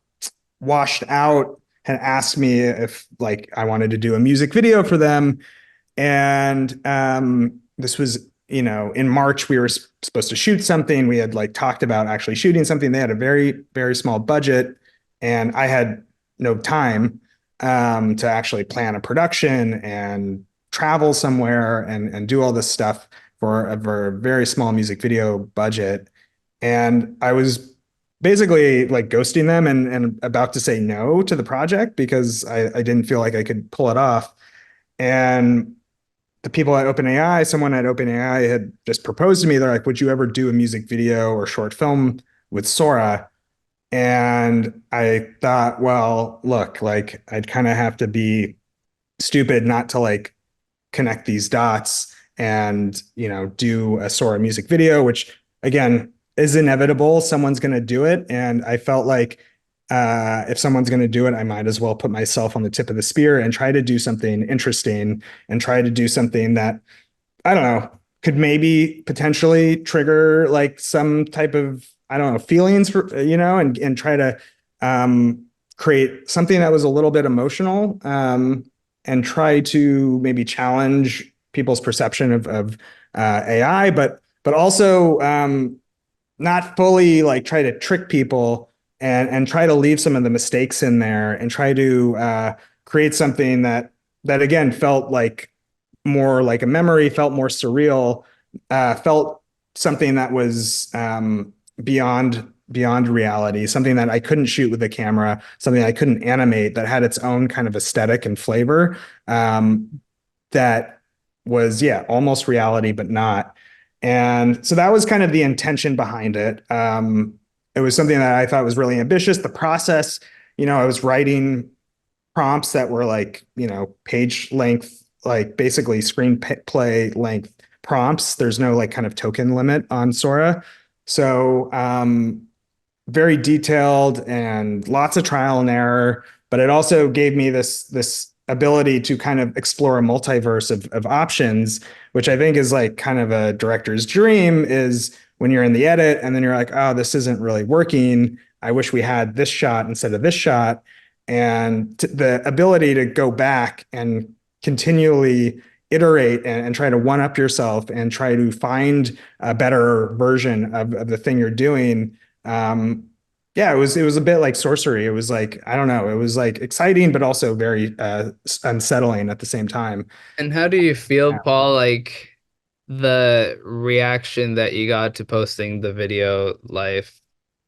Washed Out had asked me if like I wanted to do a music video for them. And this was, in March, we were supposed to shoot something. We had like talked about actually shooting something. They had a very, very small budget, and I had no time to actually plan a production and travel somewhere and do all this stuff for a very small music video budget. And I was basically like ghosting them and about to say no to the project because I didn't feel like I could pull it off. And the people at OpenAI, someone at OpenAI had just proposed to me. They're like, would you ever do a music video or short film with Sora? And I thought, well, look, like I'd kind of have to be stupid not to like connect these dots and, do a Sora music video, which again is inevitable. Someone's going to do it. And I felt like if someone's going to do it, I might as well put myself on the tip of the spear and try to do something interesting and try to do something that, I don't know, could maybe potentially trigger like some type of, I don't know, feelings for, and try to create something that was a little bit emotional and try to maybe challenge people's perception of AI, but also not fully like try to trick people and try to leave some of the mistakes in there and try to create something that again felt like more like a memory, felt more surreal, felt something that was beyond reality, something that I couldn't shoot with a camera, something I couldn't animate, that had its own kind of aesthetic and flavor that was, almost reality, but not. And so that was kind of the intention behind it. It was something that I thought was really ambitious. The process, I was writing prompts that were like, page length, like basically screenplay length prompts. There's no like kind of token limit on Sora. So very detailed and lots of trial and error, but it also gave me this ability to kind of explore a multiverse of options, which I think is like kind of a director's dream, is when you're in the edit and then you're like, oh, this isn't really working. I wish we had this shot instead of this shot. And the ability to go back and continually iterate and try to one up yourself and try to find a better version of the thing you're doing. It was a bit like sorcery. It was like, I don't know, it was like exciting, but also very unsettling at the same time. And how do you feel, Paul, like the reaction that you got to posting the video live?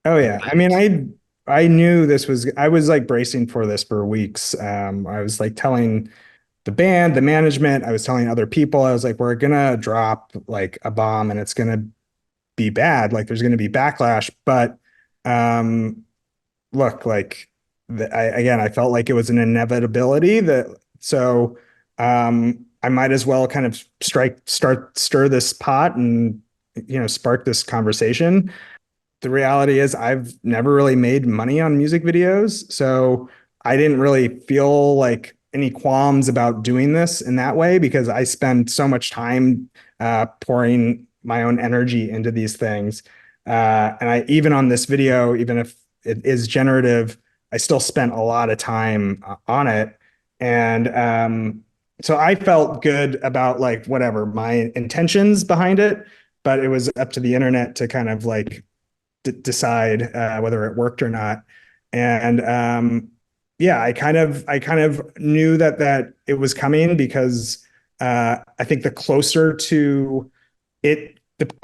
Oh yeah. I mean, I knew I was like bracing for this for weeks. I was like telling the band, the management, I was telling other people, I was like, we're gonna drop like a bomb and it's gonna be bad. Like there's gonna be backlash. But look, like I felt like it was an inevitability I might as well kind of stir this pot and spark this conversation. The reality is I've never really made money on music videos, so I didn't really feel like any qualms about doing this in that way because I spend so much time pouring my own energy into these things. And I even on this video, even if it is generative, I still spent a lot of time on it. And so I felt good about like whatever my intentions behind it, but it was up to the internet to kind of like decide whether it worked or not. And I kind of knew that it was coming because I think the closer to it,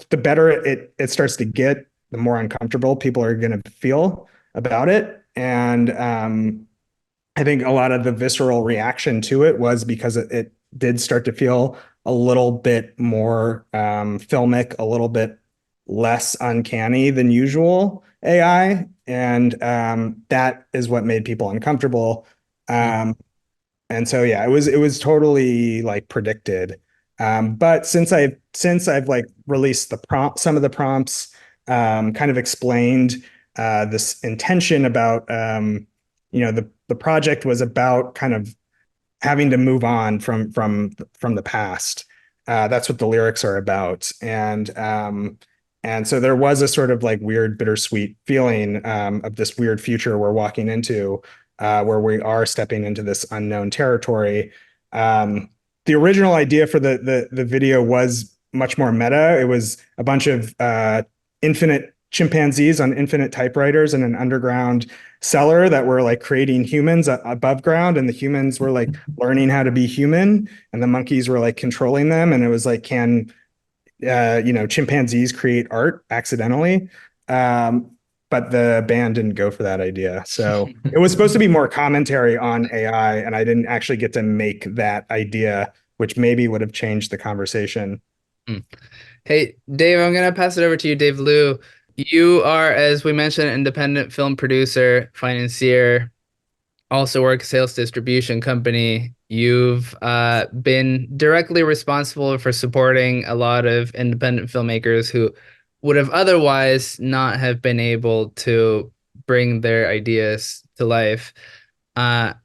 the better it starts to get, the more uncomfortable people are going to feel about it. And I think a lot of the visceral reaction to it was because it did start to feel a little bit more filmic, a little bit less uncanny than usual AI. And that is what made people uncomfortable. And so, it was totally like predicted. But since I've like released some of the prompts, kind of explained this intention about the project was about kind of having to move on from the past. That's what the lyrics are about. And so there was a sort of like weird bittersweet feeling of this weird future we're walking into, where we are stepping into this unknown territory. The original idea for the video was much more meta. It was a bunch of infinite chimpanzees on infinite typewriters in an underground cellar that were like creating humans above ground, and the humans were like learning how to be human, and the monkeys were like controlling them. And it was like, can chimpanzees create art accidentally? But the band didn't go for that idea. So it was supposed to be more commentary on AI, and I didn't actually get to make that idea, which maybe would have changed the conversation. Hey, Dave, I'm going to pass it over to you, Dave Liu. You are, as we mentioned, an independent film producer, financier, also work sales distribution company. You've been directly responsible for supporting a lot of independent filmmakers who would have otherwise not have been able to bring their ideas to life. And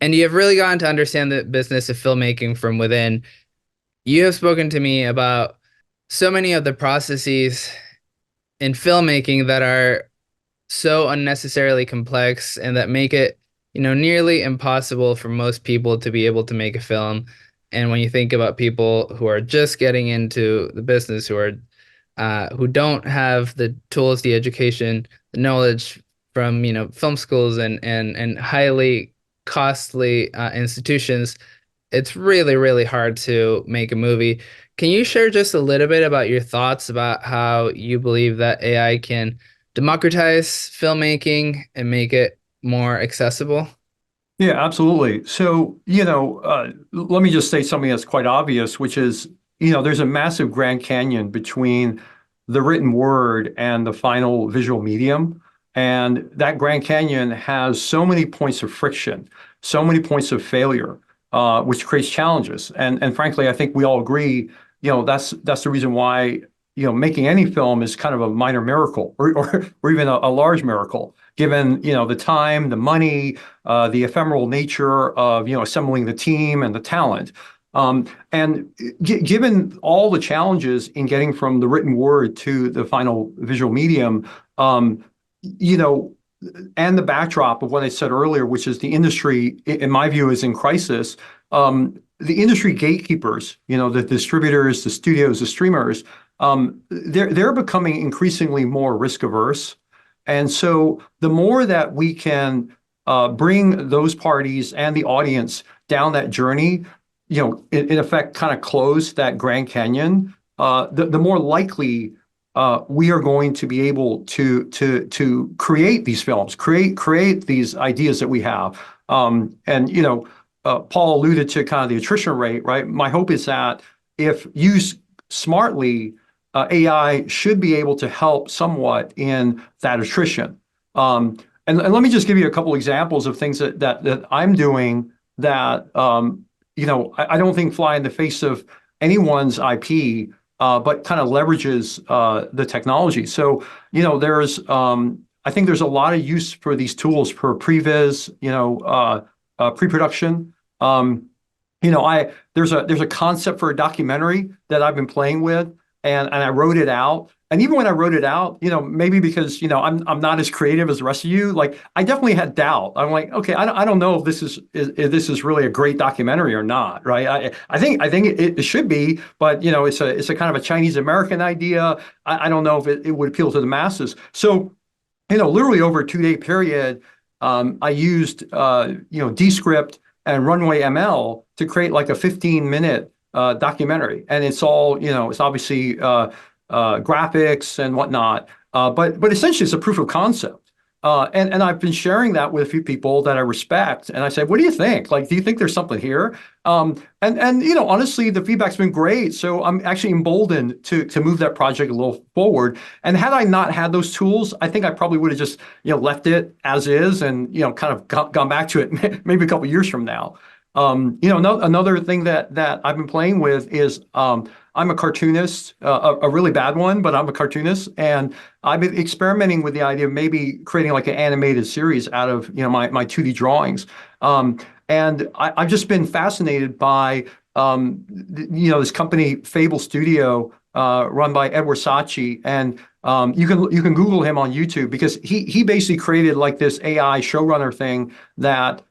you have really gotten to understand the business of filmmaking from within. You have spoken to me about so many of the processes in filmmaking that are so unnecessarily complex and that make it, nearly impossible for most people to be able to make a film. And when you think about people who are just getting into the business, who don't have the tools, the education, the knowledge from film schools and highly costly institutions, it's really, really hard to make a movie. Can you share just a little bit about your thoughts about how you believe that AI can democratize filmmaking and make it more accessible? Yeah, absolutely. So, let me just say something that's quite obvious, which is, there's a massive Grand Canyon between the written word and the final visual medium. And that Grand Canyon has so many points of friction, so many points of failure, which creates challenges. And frankly, I think we all agree, that's the reason why, making any film is kind of a minor miracle or even a large miracle, given, the time, the money, the ephemeral nature of, assembling the team and the talent. And given all the challenges in getting from the written word to the final visual medium, and the backdrop of what I said earlier, which is the industry, in my view, is in crisis. The industry gatekeepers, the distributors, the studios, the streamers, they're becoming increasingly more risk averse. And so the more that we can bring those parties and the audience down that journey, in effect, kind of close that Grand Canyon, the more likely we are going to be able to create these films, create these ideas that we have. Paul alluded to kind of the attrition rate, right? My hope is that if used smartly, AI should be able to help somewhat in that attrition. And let me just give you a couple examples of things that I'm doing that I don't think fly in the face of anyone's IP, but kind of leverages the technology. So I think there's a lot of use for these tools for previs, pre-production. There's a concept for a documentary that I've been playing with, and I wrote it out. And even when I wrote it out, maybe because I'm not as creative as the rest of you, like I definitely had doubt. I'm like, okay, I don't know if this is really a great documentary or not, right? I think it should be, but it's a kind of a Chinese American idea. I don't know if it would appeal to the masses. So literally over a 2-day period, I used Descript and Runway ML to create like a 15-minute documentary, and it's all it's obviously graphics and whatnot, but essentially it's a proof of concept. And I've been sharing that with a few people that I respect, and I said, "What do you think? Like, do you think there's something here?" And honestly, the feedback's been great. So I'm actually emboldened to move that project a little forward. And had I not had those tools, I think I probably would have just left it as is and kind of gone back to it maybe a couple of years from now. Another thing that I've been playing with is I'm a cartoonist, a really bad one, but I'm a cartoonist, and I've been experimenting with the idea of maybe creating like an animated series out of my 2D drawings. And I've just been fascinated by this company Fable Studio, run by Edward Saatchi, and you can Google him on YouTube, because he basically created like this AI showrunner thing that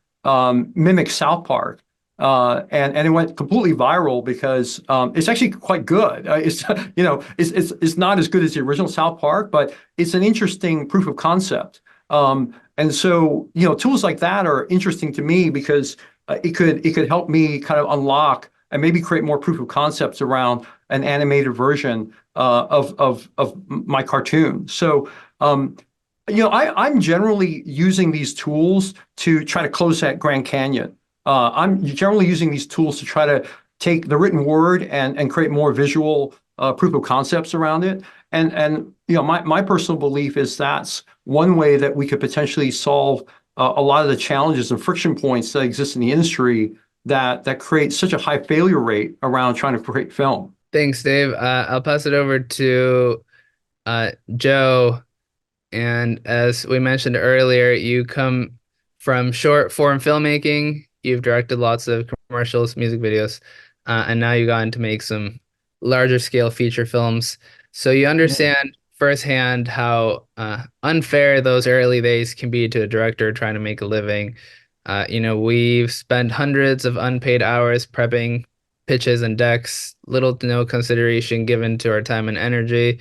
mimics South Park. And it went completely viral because it's actually quite good. It's not as good as the original South Park, but it's an interesting proof of concept. And so tools like that are interesting to me because it could help me kind of unlock and maybe create more proof of concepts around an animated version of my cartoon. So I'm generally using these tools to try to close that Grand Canyon. I'm generally using these tools to try to take the written word and create more visual proof of concepts around it. And my personal belief is that's one way that we could potentially solve a lot of the challenges and friction points that exist in the industry that create such a high failure rate around trying to create film. Thanks, Dave. I'll pass it over to Joe. And as we mentioned earlier, you come from short form filmmaking. You've directed lots of commercials, music videos, and now you got into make some larger scale feature films. So you understand firsthand how unfair those early days can be to a director trying to make a living. We've spent hundreds of unpaid hours prepping pitches and decks, little to no consideration given to our time and energy.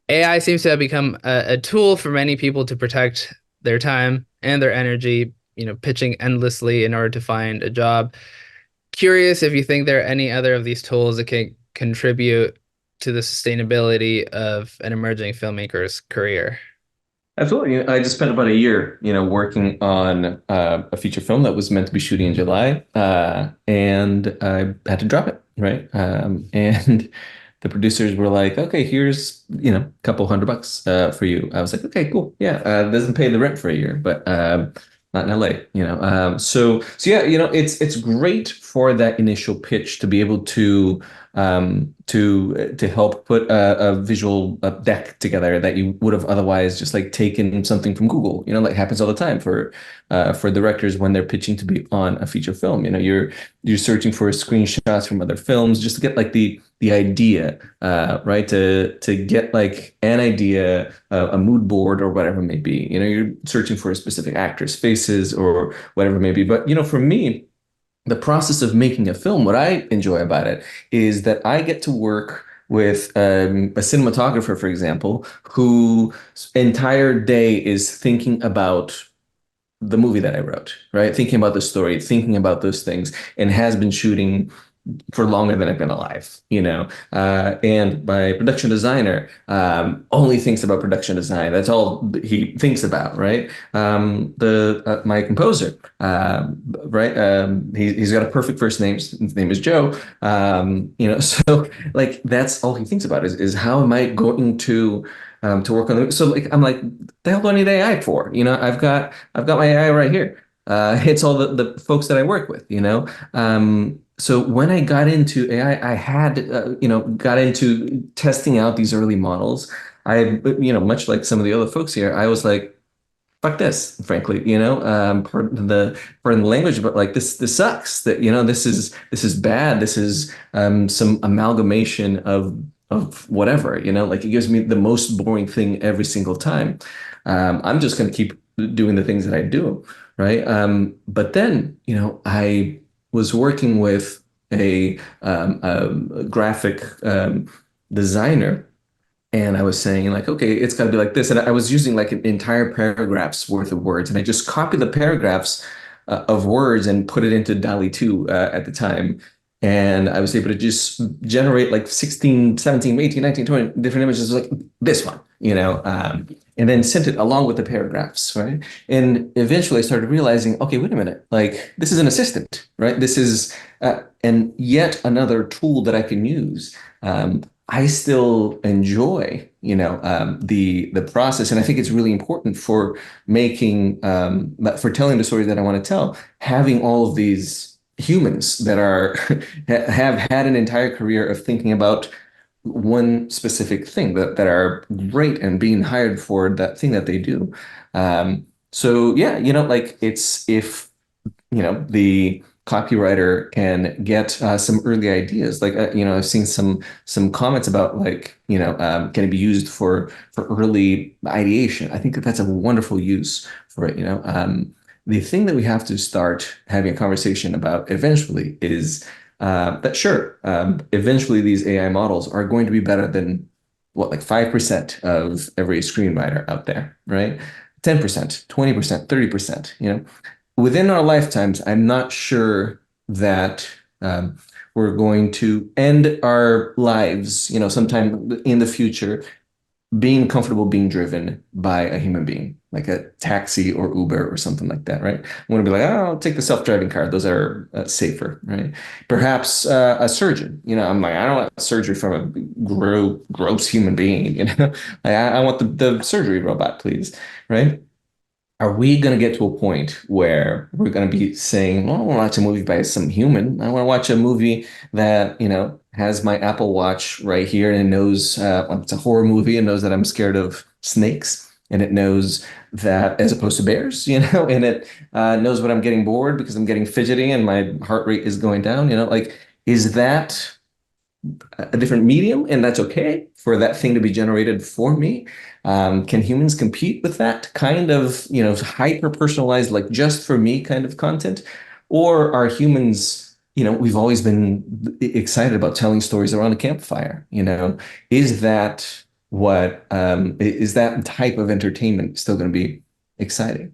AI seems to have become a tool for many people to protect their time and their energy, pitching endlessly in order to find a job. Curious if you think there are any other of these tools that can contribute to the sustainability of an emerging filmmaker's career. Absolutely. I just spent about a year, working on a feature film that was meant to be shooting in July, and I had to drop it, right? And the producers were like, "Okay, here's a couple $100 for you." I was like, "Okay, cool, yeah." Doesn't pay the rent for a year, but not in LA. So yeah, it's great for that initial pitch to be able to help put a visual deck together that you would have otherwise just like taken something from Google. Like happens all the time for directors when they're pitching to be on a feature film. You're searching for screenshots from other films just to get like the idea, right? To get like an idea, a mood board or whatever it may be. You're searching for a specific actor's faces or whatever it may be. But for me, the process of making a film, what I enjoy about it is that I get to work with a cinematographer, for example, whose entire day is thinking about the movie that I wrote, right? Thinking about the story, thinking about those things, and has been shooting for longer than I've been alive, and my production designer only thinks about production design. That's all he thinks about, right? My composer, right? He's got a perfect first name. His name is Joe. So like that's all he thinks about is how am I going to work on it. So like I'm like, the hell do I need AI for? I've got my AI right here. It's all the folks that I work with, So when I got into AI, I had, got into testing out these early models. Much like some of the other folks here, I was like, fuck this, frankly, pardon the language, but like this sucks. That this is bad. This is some amalgamation of whatever. Like it gives me the most boring thing every single time. I'm just going to keep doing the things that I do, right? But then I was working with a graphic designer. And I was saying like, okay, it's got to be like this. And I was using like an entire paragraph's worth of words. And I just copied the paragraphs of words and put it into DALL-E 2 at the time. And I was able to just generate like 16, 17, 18, 19, 20 different images like this one, and then sent it along with the paragraphs, right? And eventually I started realizing, okay, wait a minute, like this is an assistant, right? This is and yet another tool that I can use. I still enjoy, the process, and I think it's really important for making, for telling the story that I want to tell, having all of these humans that are have had an entire career of thinking about one specific thing that are great and being hired for that thing that they do. So yeah, like it's if the copywriter can get some early ideas. Like I've seen some comments about like can it be used for early ideation? I think that's a wonderful use for it. The thing that we have to start having a conversation about eventually is that sure, eventually these AI models are going to be better than what, like 5% of every screenwriter out there, right? 10%, 20%, 30%, within our lifetimes, I'm not sure that we're going to end our lives, sometime in the future, being comfortable being driven by a human being, like a taxi or Uber or something like that, right? I'm going to be like, oh, I'll take the self-driving car. Those are safer, right? Perhaps a surgeon, I'm like, I don't want surgery from a gross human being, I want the surgery robot, please, right? Are we going to get to a point where we're going to be saying, well, I want to watch a movie by some human. I want to watch a movie that, has my Apple Watch right here and it knows it's a horror movie and knows that I'm scared of snakes. And it knows that as opposed to bears, and it knows when I'm getting bored because I'm getting fidgety and my heart rate is going down, like, is that a different medium, and that's okay for that thing to be generated for me? Can humans compete with that kind of, hyper personalized, like just for me kind of content? Or are humans, we've always been excited about telling stories around a campfire, is that is that type of entertainment still going to be exciting,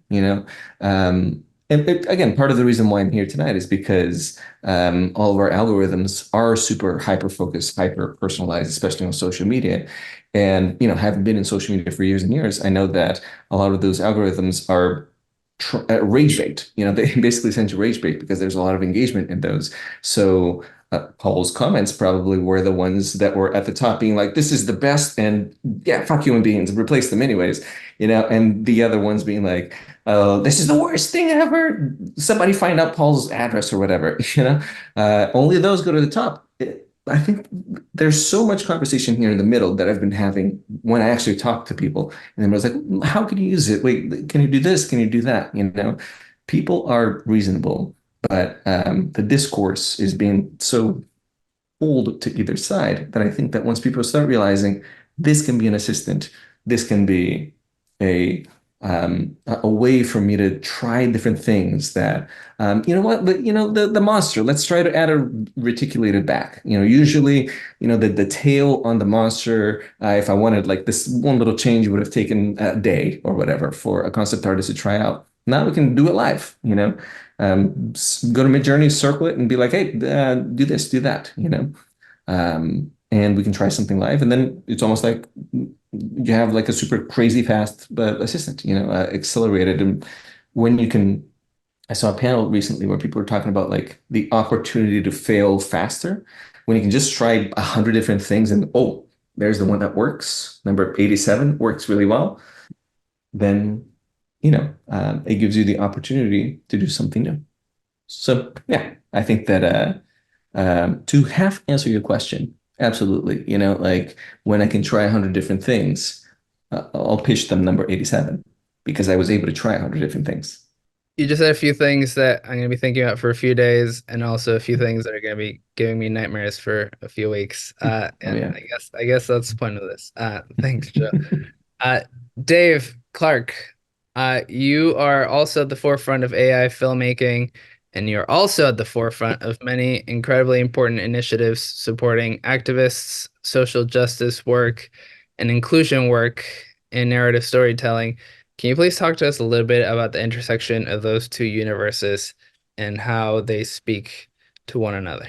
And again, part of the reason why I'm here tonight is because all of our algorithms are super hyper focused, hyper personalized, especially on social media. And having been in social media for years and years, I know that a lot of those algorithms are rage bait. They basically send you rage bait because there's a lot of engagement in those. So Paul's comments probably were the ones that were at the top, being like, "This is the best," and yeah, fuck human beings, replace them anyways. And the other ones being like, this is the worst thing ever. Somebody find out Paul's address or whatever, only those go to the top. I think there's so much conversation here in the middle that I've been having when I actually talk to people. And then I was like, how can you use it? Wait, can you do this? Can you do that? People are reasonable, but the discourse is being so pulled to either side that I think that once people start realizing this can be an assistant, this can be a way for me to try different things that, the monster, let's try to add a reticulated back. Usually, the tail on the monster, if I wanted like this one little change, would have taken a day or whatever for a concept artist to try out. Now we can do it live, go to Midjourney, circle it and be like, hey, do this, do that, and we can try something live. And then it's almost like you have like a super crazy fast assistant, accelerated. And when you can, I saw a panel recently where people were talking about like the opportunity to fail faster when you can just try 100 different things and, oh, there's the one that works. Number 87 works really well. Then, it gives you the opportunity to do something new. So yeah, I think that to half answer your question, absolutely. Like when I can try 100 different things, I'll pitch them number 87 because I was able to try 100 different things. You just said a few things that I'm going to be thinking about for a few days, and also a few things that are going to be giving me nightmares for a few weeks. And yeah. I guess that's the point of this. Thanks, Joe. Dave Clark, you are also at the forefront of AI filmmaking, and you're also at the forefront of many incredibly important initiatives supporting activists, social justice work, and inclusion work in narrative storytelling. Can you please talk to us a little bit about the intersection of those two universes and how they speak to one another?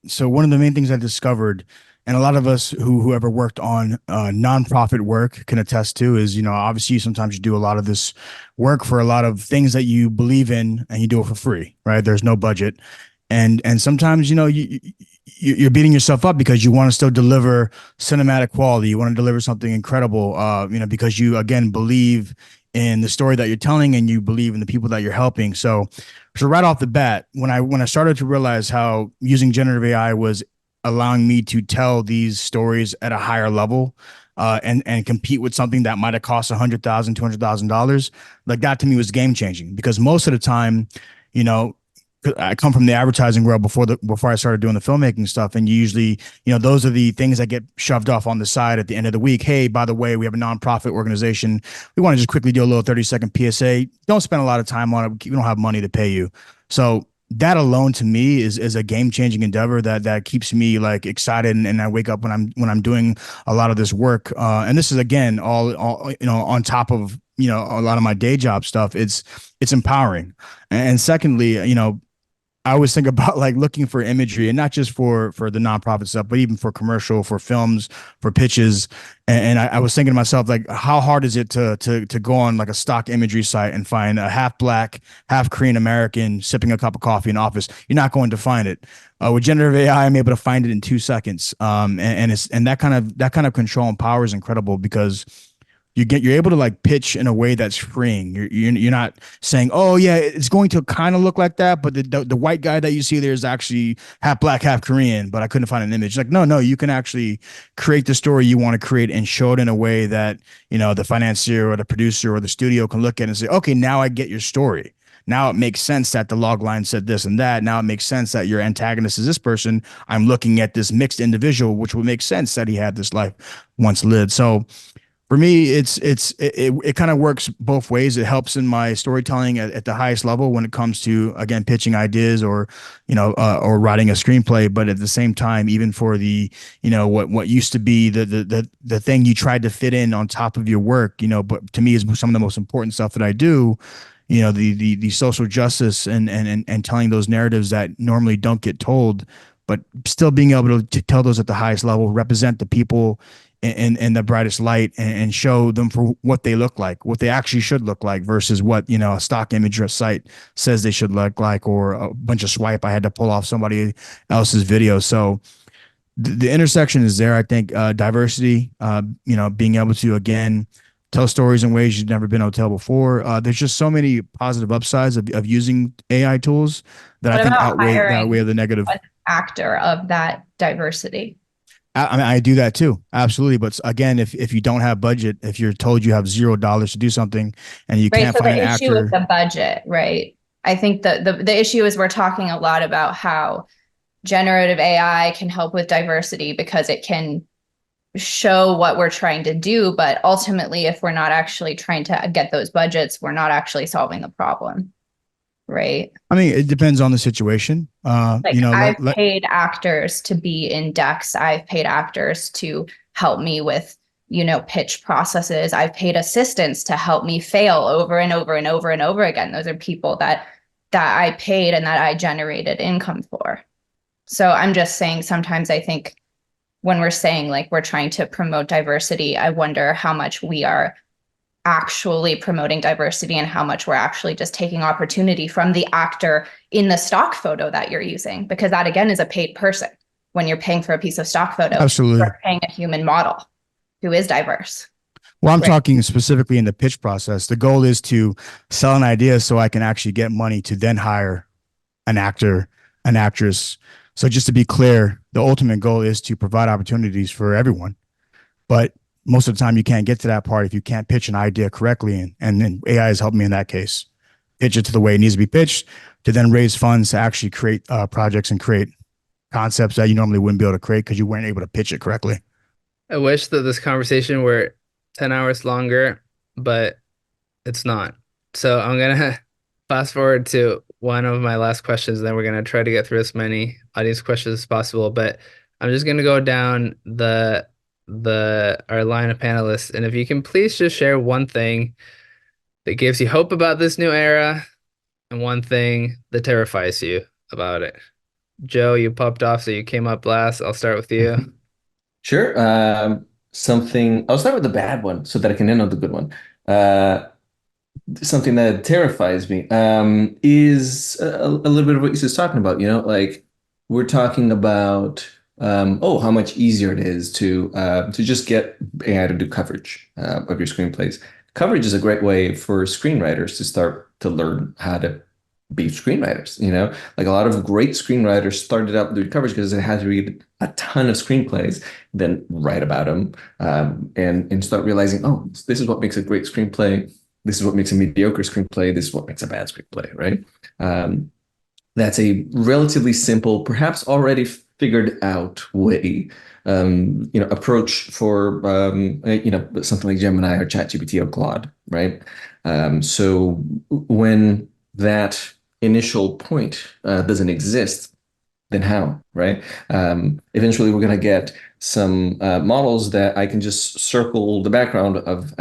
So one of the main things I discovered, and a lot of us who ever worked on nonprofit work can attest to, is, obviously sometimes you do a lot of this work for a lot of things that you believe in and you do it for free, right? There's no budget. And sometimes, you're beating yourself up because you want to still deliver cinematic quality. You want to deliver something incredible, because you, again, believe in the story that you're telling, and you believe in the people that you're helping. So right off the bat, when I started to realize how using generative AI was allowing me to tell these stories at a higher level, and compete with something that might have cost $100,000, $200,000, like that to me was game changing, because most of the time, you know, I come from the advertising world before I started doing the filmmaking stuff. And usually, those are the things that get shoved off on the side at the end of the week. Hey, by the way, we have a nonprofit organization. We want to just quickly do a little 30-second PSA. Don't spend a lot of time on it. We don't have money to pay you. So that alone to me is a game changing endeavor that keeps me like excited. And I wake up when I'm doing a lot of this work. And this is, again, all on top of, a lot of my day job stuff. It's empowering. And secondly, I always think about like looking for imagery, and not just for the nonprofit stuff, but even for commercial, for films, for pitches. And I was thinking to myself, like, how hard is it to go on like a stock imagery site and find a half black, half Korean American sipping a cup of coffee in office? You're not going to find it. With generative AI, I'm able to find it in 2 seconds. And that kind of control and power is incredible, because you're able to like pitch in a way that's freeing. You're not saying, oh yeah, it's going to kind of look like that, but the white guy that you see there is actually half black, half Korean, but I couldn't find an image. Like, no, you can actually create the story you want to create and show it in a way that, the financier or the producer or the studio can look at it and say, okay, now I get your story. Now it makes sense that the log line said this and that. Now it makes sense that your antagonist is this person. I'm looking at this mixed individual, which would make sense that he had this life once lived. So for me, it kind of works both ways. It helps in my storytelling at the highest level when it comes to, again, pitching ideas or writing a screenplay. But at the same time, even for the, what used to be the thing you tried to fit in on top of your work, but to me is some of the most important stuff that I do. The social justice and telling those narratives that normally don't get told, but still being able to tell those at the highest level, represent the people in the brightest light, and show them for what they look like, what they actually should look like, versus what, a stock image or site says they should look like, or a bunch of swipe I had to pull off somebody else's video. So the intersection is there. I think diversity, being able to, again, tell stories in ways you've never been able to tell before. There's just so many positive upsides of using AI tools that I think outweigh the negative. An actor of that diversity. I mean, I do that too. Absolutely. But again, if you don't have budget, if you're told you have $0 to do something and you can't find an actor. The issue is the budget, right? I think the issue is we're talking a lot about how generative AI can help with diversity because it can show what we're trying to do. But ultimately, if we're not actually trying to get those budgets, we're not actually solving the problem. Right. I mean, it depends on the situation. I've paid actors to be in decks. I've paid actors to help me with, pitch processes. I've paid assistants to help me fail over and over and over and over again. Those are people that I paid and that I generated income for. So I'm just saying, sometimes I think when we're saying like we're trying to promote diversity, I wonder how much we are actually promoting diversity and how much we're actually just taking opportunity from the actor in the stock photo that you're using, because that again is a paid person. When you're paying for a piece of stock photo, absolutely, you're paying a human model who is diverse. Well, I'm talking specifically in the pitch process. The goal is to sell an idea so I can actually get money to then hire an actor, an actress. So just to be clear, the ultimate goal is to provide opportunities for everyone. But most of the time you can't get to that part if you can't pitch an idea correctly. And then AI has helped me in that case. Pitch it to the way it needs to be pitched, to then raise funds to actually create projects and create concepts that you normally wouldn't be able to create because you weren't able to pitch it correctly. I wish that this conversation were 10 hours longer, but it's not. So I'm going to fast forward to one of my last questions, and then we're going to try to get through as many audience questions as possible. But I'm just going to go down our line of panelists, and if you can please just share one thing that gives you hope about this new era and one thing that terrifies you about it. Joe, you popped off, so you came up last. I'll start with you. Sure. I'll start with the bad one so that I can end on the good one. Something that terrifies me is a little bit of what you was talking about. Like we're talking about how much easier it is to just get AI to do coverage of your screenplays. coverage is a great way for screenwriters to start to learn how to be screenwriters. Like a lot of great screenwriters started out doing coverage because they had to read a ton of screenplays, then write about them, and start realizing, oh, this is what makes a great screenplay. This is what makes a mediocre screenplay. This is what makes a bad screenplay, right? That's a relatively simple, perhaps already figured out way, approach for, something like Gemini or ChatGPT or Claude, right? So when that initial point doesn't exist, then how, right? Eventually, we're going to get some models that I can just circle the background of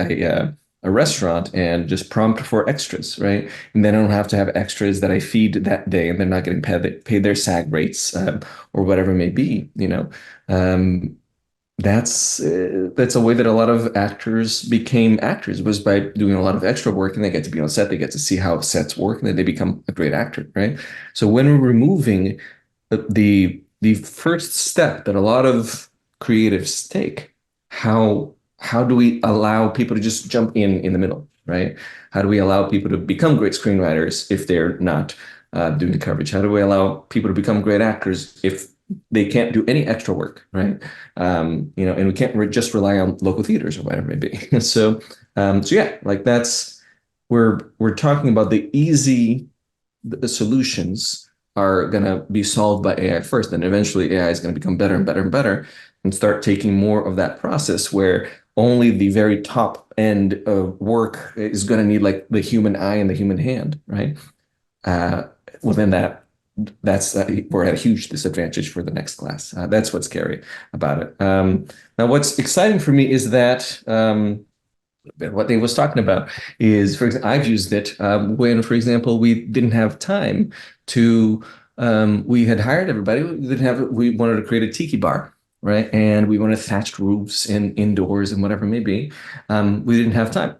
a restaurant and just prompt for extras, right? And then I don't have to have extras that I feed that day, and they're not getting paid their SAG rates or whatever it may be. That's a way that a lot of actors became actors, was by doing a lot of extra work, and they get to be on set, they get to see how sets work, and then they become a great actor, right? So when we're removing the first step that a lot of creatives take, how do we allow people to just jump in the middle, right? How do we allow people to become great screenwriters if they're not doing the coverage? How do we allow people to become great actors if they can't do any extra work, right? And we can't just rely on local theaters or whatever it may be. So yeah, like we're talking about the solutions are going to be solved by AI first, and eventually AI is going to become better and better and better, and start taking more of that process where only the very top end of work is going to need like the human eye and the human hand, right? Well, then that's we're at a huge disadvantage for the next class. That's what's scary about it. Now, what's exciting for me is that what they was talking about is, for example, I've used it when, for example, we didn't have time to. We had hired everybody. We wanted to create a tiki bar, right? And we wanted thatched roofs and indoors and whatever it may be. We didn't have time,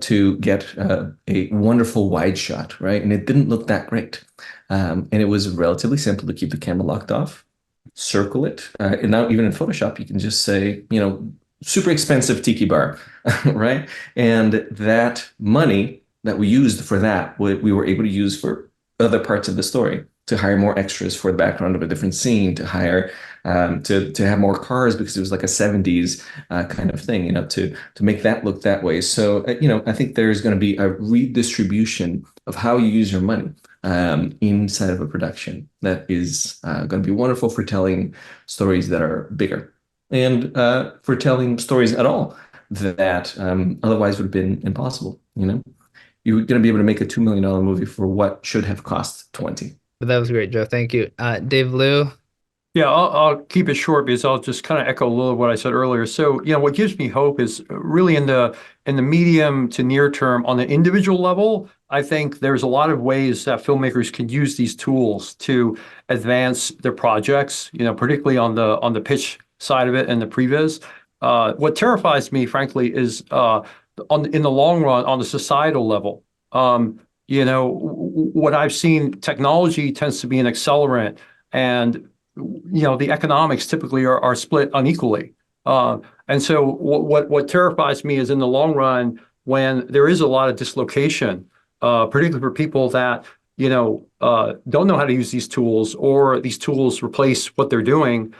to get a wonderful wide shot, right? And it didn't look that great. And it was relatively simple to keep the camera locked off, circle it. And now even in Photoshop, you can just say, super expensive tiki bar, right? And that money that we used for that, we were able to use for other parts of the story, to hire more extras for the background of a different scene, to hire, to have more cars because it was like a 70s kind of thing, to make that look that way. So, I think there's going to be a redistribution of how you use your money inside of a production that is going to be wonderful for telling stories that are bigger, and for telling stories at all that otherwise would have been impossible. You're going to be able to make a $2 million movie for what should have cost 20. That was great, Joe. Thank you. Dave Liu. Yeah, I'll keep it short because I'll just kind of echo a little of what I said earlier. So, what gives me hope is really in the medium to near term on the individual level. I think there's a lot of ways that filmmakers can use these tools to advance their projects, particularly on the pitch side of it and the previs. What terrifies me, frankly, is in the long run on the societal level. What I've seen, technology tends to be an accelerant, and the economics typically are split unequally. And so what terrifies me is in the long run, when there is a lot of dislocation, particularly for people that don't know how to use these tools, or these tools replace what they're doing,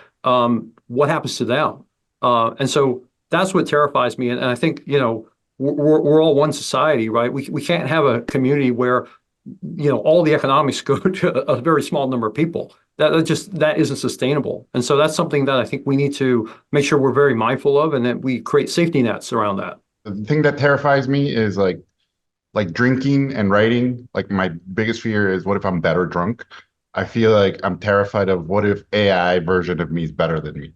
what happens to them? And so that's what terrifies me. And I think we're all one society, right? We can't have a community where all the economics go to a very small number of people. That isn't sustainable. And so that's something that I think we need to make sure we're very mindful of, and that we create safety nets around that. The thing that terrifies me is like drinking and writing. Like my biggest fear is, what if I'm better drunk? I feel like I'm terrified of what if AI version of me is better than me.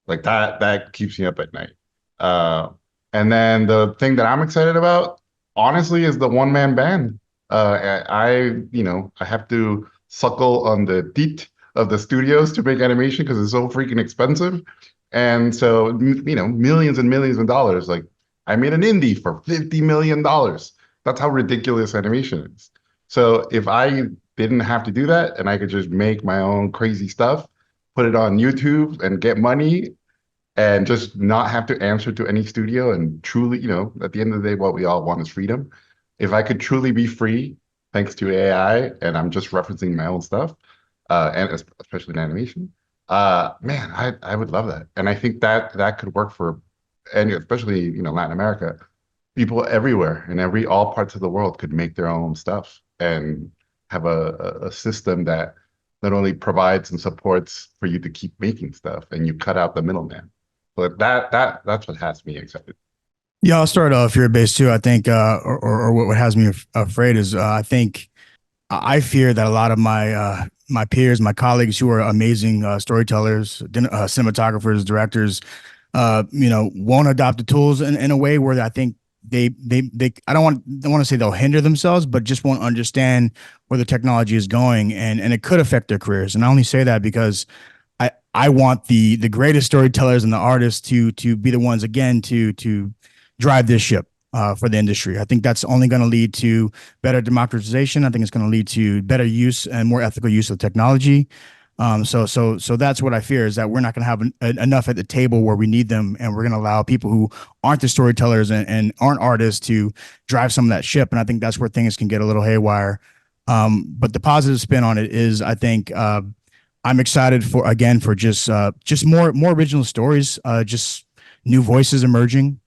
Like that keeps me up at night. And then the thing that I'm excited about, honestly, is the one-man band. I have to suckle on the teat of the studios to make animation because it's so freaking expensive. And so, millions and millions of dollars. Like, I made an indie for $50 million. That's how ridiculous animation is. So if I didn't have to do that, and I could just make my own crazy stuff, put it on YouTube and get money, and just not have to answer to any studio and truly, at the end of the day, what we all want is freedom. If I could truly be free thanks to AI and I'm just referencing my own stuff, and especially in animation, man, I would love that. And I think that could work for, and especially, Latin America, people everywhere in all parts of the world could make their own stuff and have a system that not only provides and supports for you to keep making stuff and you cut out the middleman. But that's what has me excited. Yeah, I'll start off here, base too. I think, or what has me afraid is, I fear that a lot of my peers, my colleagues who are amazing storytellers, cinematographers, directors, won't adopt the tools in a way where I think they I don't want to say they'll hinder themselves, but just won't understand where the technology is going, and it could affect their careers. And I only say that because I want the greatest storytellers and the artists to be the ones again to drive this ship for the industry. I think that's only going to lead to better democratization. I think it's going to lead to better use and more ethical use of technology. So that's what I fear, is that we're not going to have enough at the table where we need them, and we're going to allow people who aren't the storytellers and aren't artists to drive some of that ship. And I think that's where things can get a little haywire. But the positive spin on it is, I think, I'm excited for just more original stories, just new voices emerging.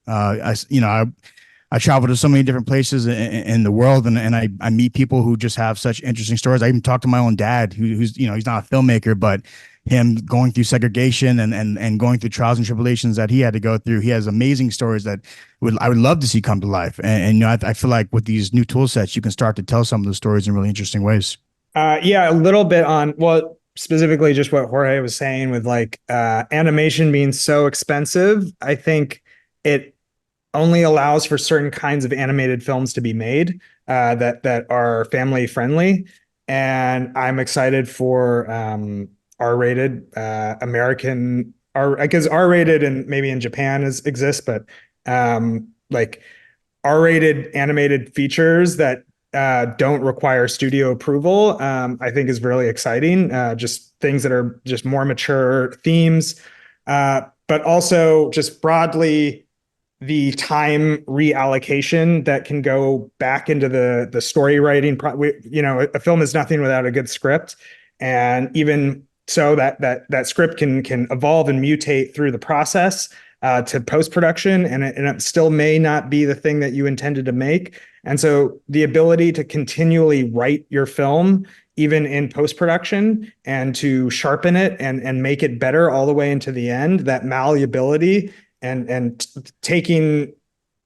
I travel to so many different places in the world, and I meet people who just have such interesting stories. I even talked to my own dad, who's he's not a filmmaker, but him going through segregation and going through trials and tribulations that he had to go through. He has amazing stories that I would love to see come to life. And I feel like with these new tool sets, you can start to tell some of those stories in really interesting ways. Yeah, a little bit on specifically just what Jorge was saying with animation being so expensive. I think it only allows for certain kinds of animated films to be made that are family friendly. And I'm excited for R-rated American, I guess R-rated and maybe in Japan exists, but R-rated animated features that don't require studio approval, I think is really exciting. Just things that are just more mature themes, but also just broadly the time reallocation that can go back into the story writing. A film is nothing without a good script, and even so, that script can evolve and mutate through the process to post-production, and it still may not be the thing that you intended to make. And so the ability to continually write your film, even in post-production, and to sharpen it and make it better all the way into the end, that malleability and taking,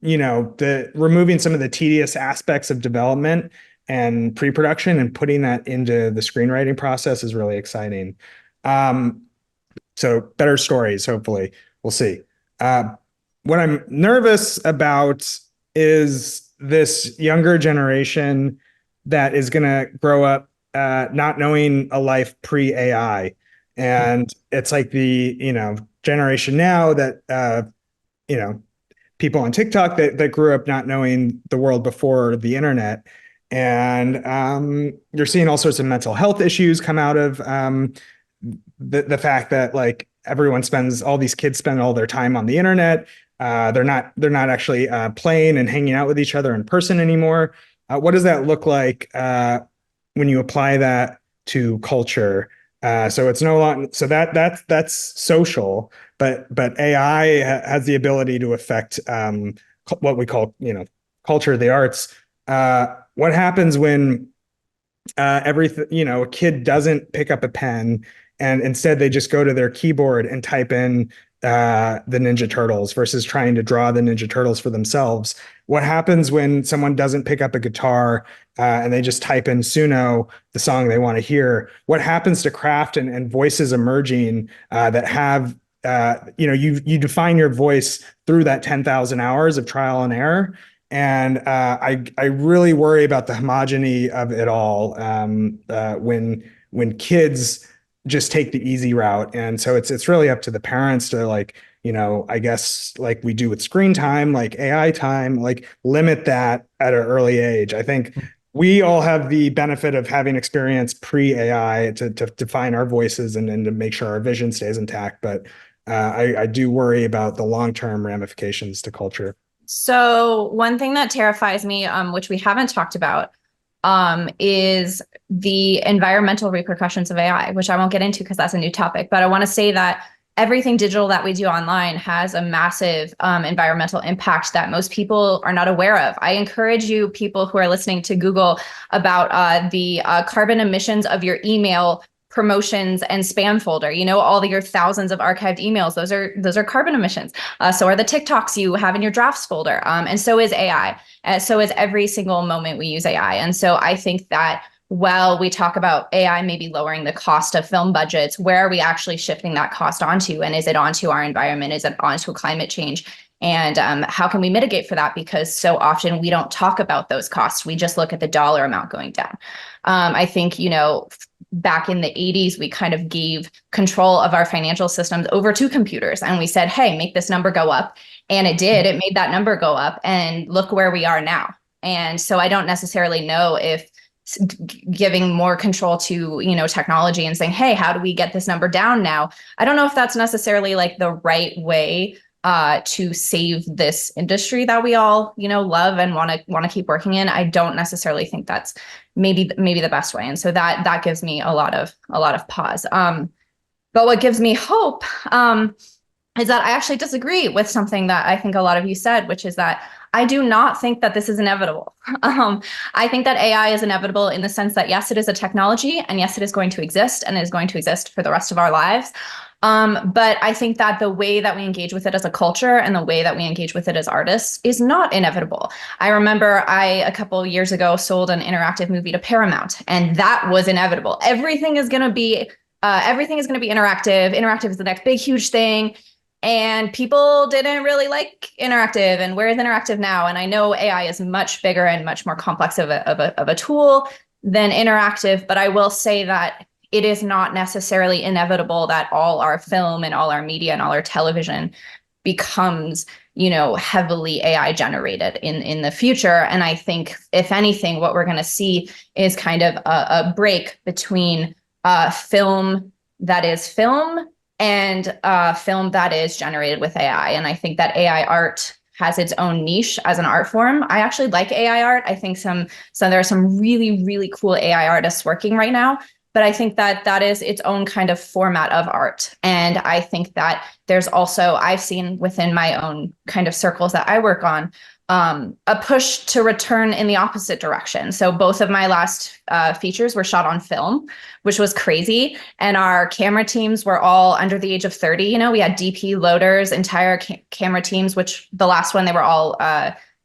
removing some of the tedious aspects of development and pre-production and putting that into the screenwriting process is really exciting. So better stories, hopefully. We'll see. What I'm nervous about is this younger generation that is going to grow up not knowing a life pre-AI. And it's like the, generation now that, people on TikTok that grew up not knowing the world before the internet. And you're seeing all sorts of mental health issues come out of the fact that all these kids spend all their time on the internet. They're not actually playing and hanging out with each other in person anymore. What does that look like when you apply that to culture? So it's no longer, so that's social, but AI has the ability to affect what we call culture, the arts. What happens when a kid doesn't pick up a pen and instead they just go to their keyboard and type in the Ninja Turtles versus trying to draw the Ninja Turtles for themselves? What happens when someone doesn't pick up a guitar and they just type in Suno, the song they want to hear? What happens to craft and voices emerging that have, you define your voice through that 10,000 hours of trial and error. And I really worry about the homogeny of it all when kids just take the easy route. And so it's really up to the parents to I guess like we do with screen time, like AI time, limit that at an early age. I think we all have the benefit of having experience pre-AI to define our voices and to make sure our vision stays intact. But I do worry about the long-term ramifications to culture. So one thing that terrifies me, which we haven't talked about, is the environmental repercussions of AI, which I won't get into because that's a new topic. But I want to say that everything digital that we do online has a massive environmental impact that most people are not aware of. I encourage you, people who are listening, to Google about the carbon emissions of your email promotions and spam folder. You know, all your thousands of archived emails, those are carbon emissions. So are the TikToks you have in your drafts folder. And so is AI. So is every single moment we use AI. And so I think that while we talk about AI maybe lowering the cost of film budgets, where are we actually shifting that cost onto? And is it onto our environment? Is it onto climate change? And how can we mitigate for that? Because so often we don't talk about those costs. We just look at the dollar amount going down. I think, you know, back in the 80s, we kind of gave control of our financial systems over to computers. And we said, hey, make this number go up. And it did. It made that number go up. And look where we are now. And so I don't necessarily know if giving more control to, you know, technology and saying, hey, how do we get this number down now? I don't know if that's necessarily like the right way to save this industry that we all, you know, love and want to keep working in. I don't necessarily think that's maybe the best way. And so that gives me a lot of pause. But what gives me hope is that I actually disagree with something that I think a lot of you said, which is that I do not think that this is inevitable. I think that AI is inevitable in the sense that, yes, it is a technology, and yes, it is going to exist, and it is going to exist for the rest of our lives. But I think that the way that we engage with it as a culture and the way that we engage with it as artists is not inevitable. I remember a couple of years ago, sold an interactive movie to Paramount, and that was inevitable. Everything is going to be interactive. Interactive is the next big, huge thing. And people didn't really like interactive. And where is interactive now? And I know AI is much bigger and much more complex of a tool than interactive, but I will say that it is not necessarily inevitable that all our film and all our media and all our television becomes, you know, heavily AI generated in the future. And I think, if anything, what we're going to see is kind of a break between film that is film and film that is generated with AI. And I think that AI art has its own niche as an art form. I actually like AI art. I think there are some really, really cool AI artists working right now. But I think that is its own kind of format of art. And I think that there's also, I've seen within my own kind of circles that I work on, a push to return in the opposite direction. So both of my last features were shot on film, which was crazy. And our camera teams were all under the age of 30. You know, we had DP loaders, entire camera teams, which the last one, they were all,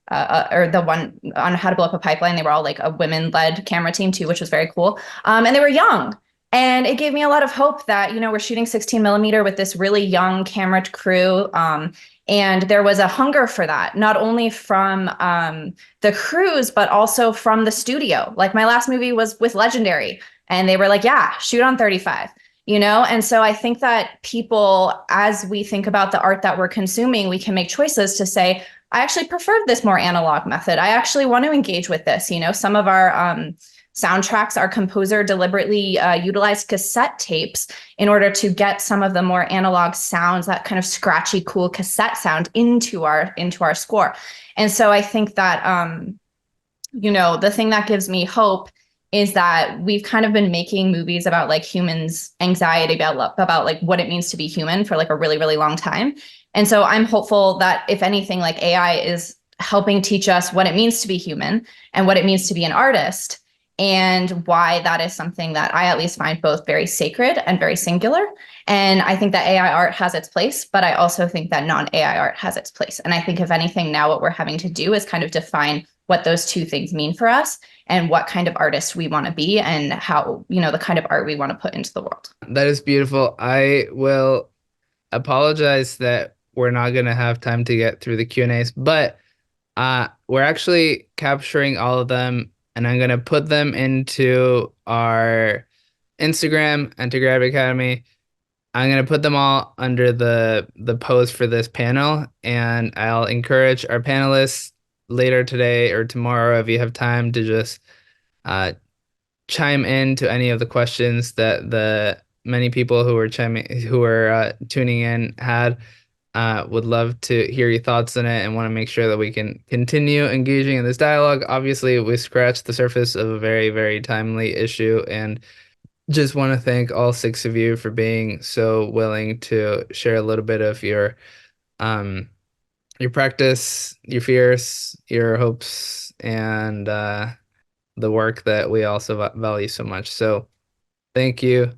or the one on How to Blow Up a Pipeline, they were all like a women-led camera team too, which was very cool. And they were young. And it gave me a lot of hope that, you know, we're shooting 16 millimeter with this really young camera crew. And there was a hunger for that, not only from the crews, but also from the studio. Like my last movie was with Legendary, and they were like, yeah, shoot on 35, you know? And so I think that people, as we think about the art that we're consuming, we can make choices to say, I actually prefer this more analog method. I actually want to engage with this. You know, some of our soundtracks, our composer deliberately utilized cassette tapes in order to get some of the more analog sounds, that kind of scratchy, cool cassette sound into our score. And so I think that, you know, the thing that gives me hope is that we've kind of been making movies about like humans' anxiety about like what it means to be human for like a really, really long time. And so I'm hopeful that, if anything, like AI is helping teach us what it means to be human and what it means to be an artist, and why that is something that I at least find both very sacred and very singular. And I think that AI art has its place, but I also think that non-AI art has its place. And I think, if anything, now what we're having to do is kind of define what those two things mean for us and what kind of artist we want to be and how, you know, the kind of art we want to put into the world. That is beautiful. I will apologize that we're not going to have time to get through the Q&As, but we're actually capturing all of them, and I'm going to put them into our Instagram, Anti-Grab Academy. I'm going to put them all under the post for this panel, and I'll encourage our panelists later today or tomorrow, if you have time, to just chime in to any of the questions that the many people who are tuning in had. Would love to hear your thoughts on it and want to make sure that we can continue engaging in this dialogue. Obviously, we scratched the surface of a very, very timely issue, and just want to thank all 6 of you for being so willing to share a little bit of your practice, your fears, your hopes, and the work that we also value so much. So thank you,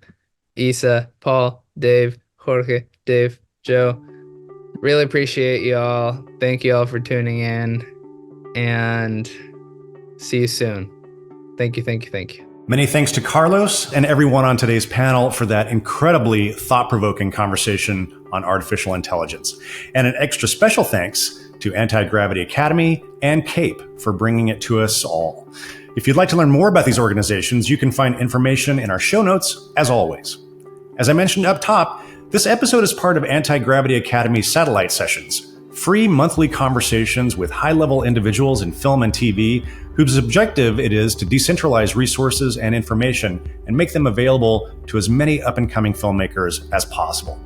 Isa, Paul, Dave, Jorge, Dave, Joe. Really appreciate y'all. Thank you all for tuning in, and see you soon. Thank you, thank you, thank you. Many thanks to Carlos and everyone on today's panel for that incredibly thought-provoking conversation on artificial intelligence. And an extra special thanks to Anti-Gravity Academy and CAPE for bringing it to us all. If you'd like to learn more about these organizations, you can find information in our show notes, as always. As I mentioned up top, this episode is part of Anti-Gravity Academy's Satellite Sessions, free monthly conversations with high-level individuals in film and TV whose objective it is to decentralize resources and information and make them available to as many up-and-coming filmmakers as possible.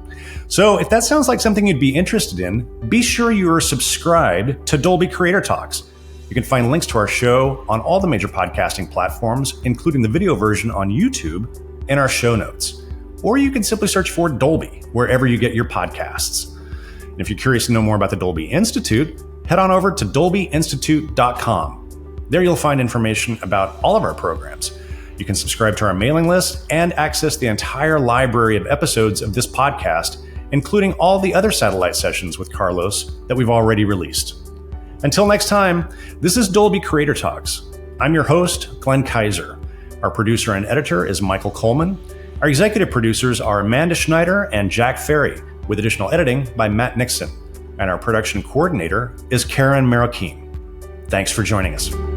So if that sounds like something you'd be interested in, be sure you are subscribed to Dolby Creator Talks. You can find links to our show on all the major podcasting platforms, including the video version on YouTube, in our show notes. Or you can simply search for Dolby wherever you get your podcasts. And if you're curious to know more about the Dolby Institute, head on over to dolbyinstitute.com. There you'll find information about all of our programs. You can subscribe to our mailing list and access the entire library of episodes of this podcast, including all the other satellite sessions with Carlos that we've already released. Until next time, this is Dolby Creator Talks. I'm your host, Glenn Kaiser. Our producer and editor is Michael Coleman. Our executive producers are Amanda Schneider and Jack Ferry, with additional editing by Matt Nixon. And our production coordinator is Karen Marroquin. Thanks for joining us.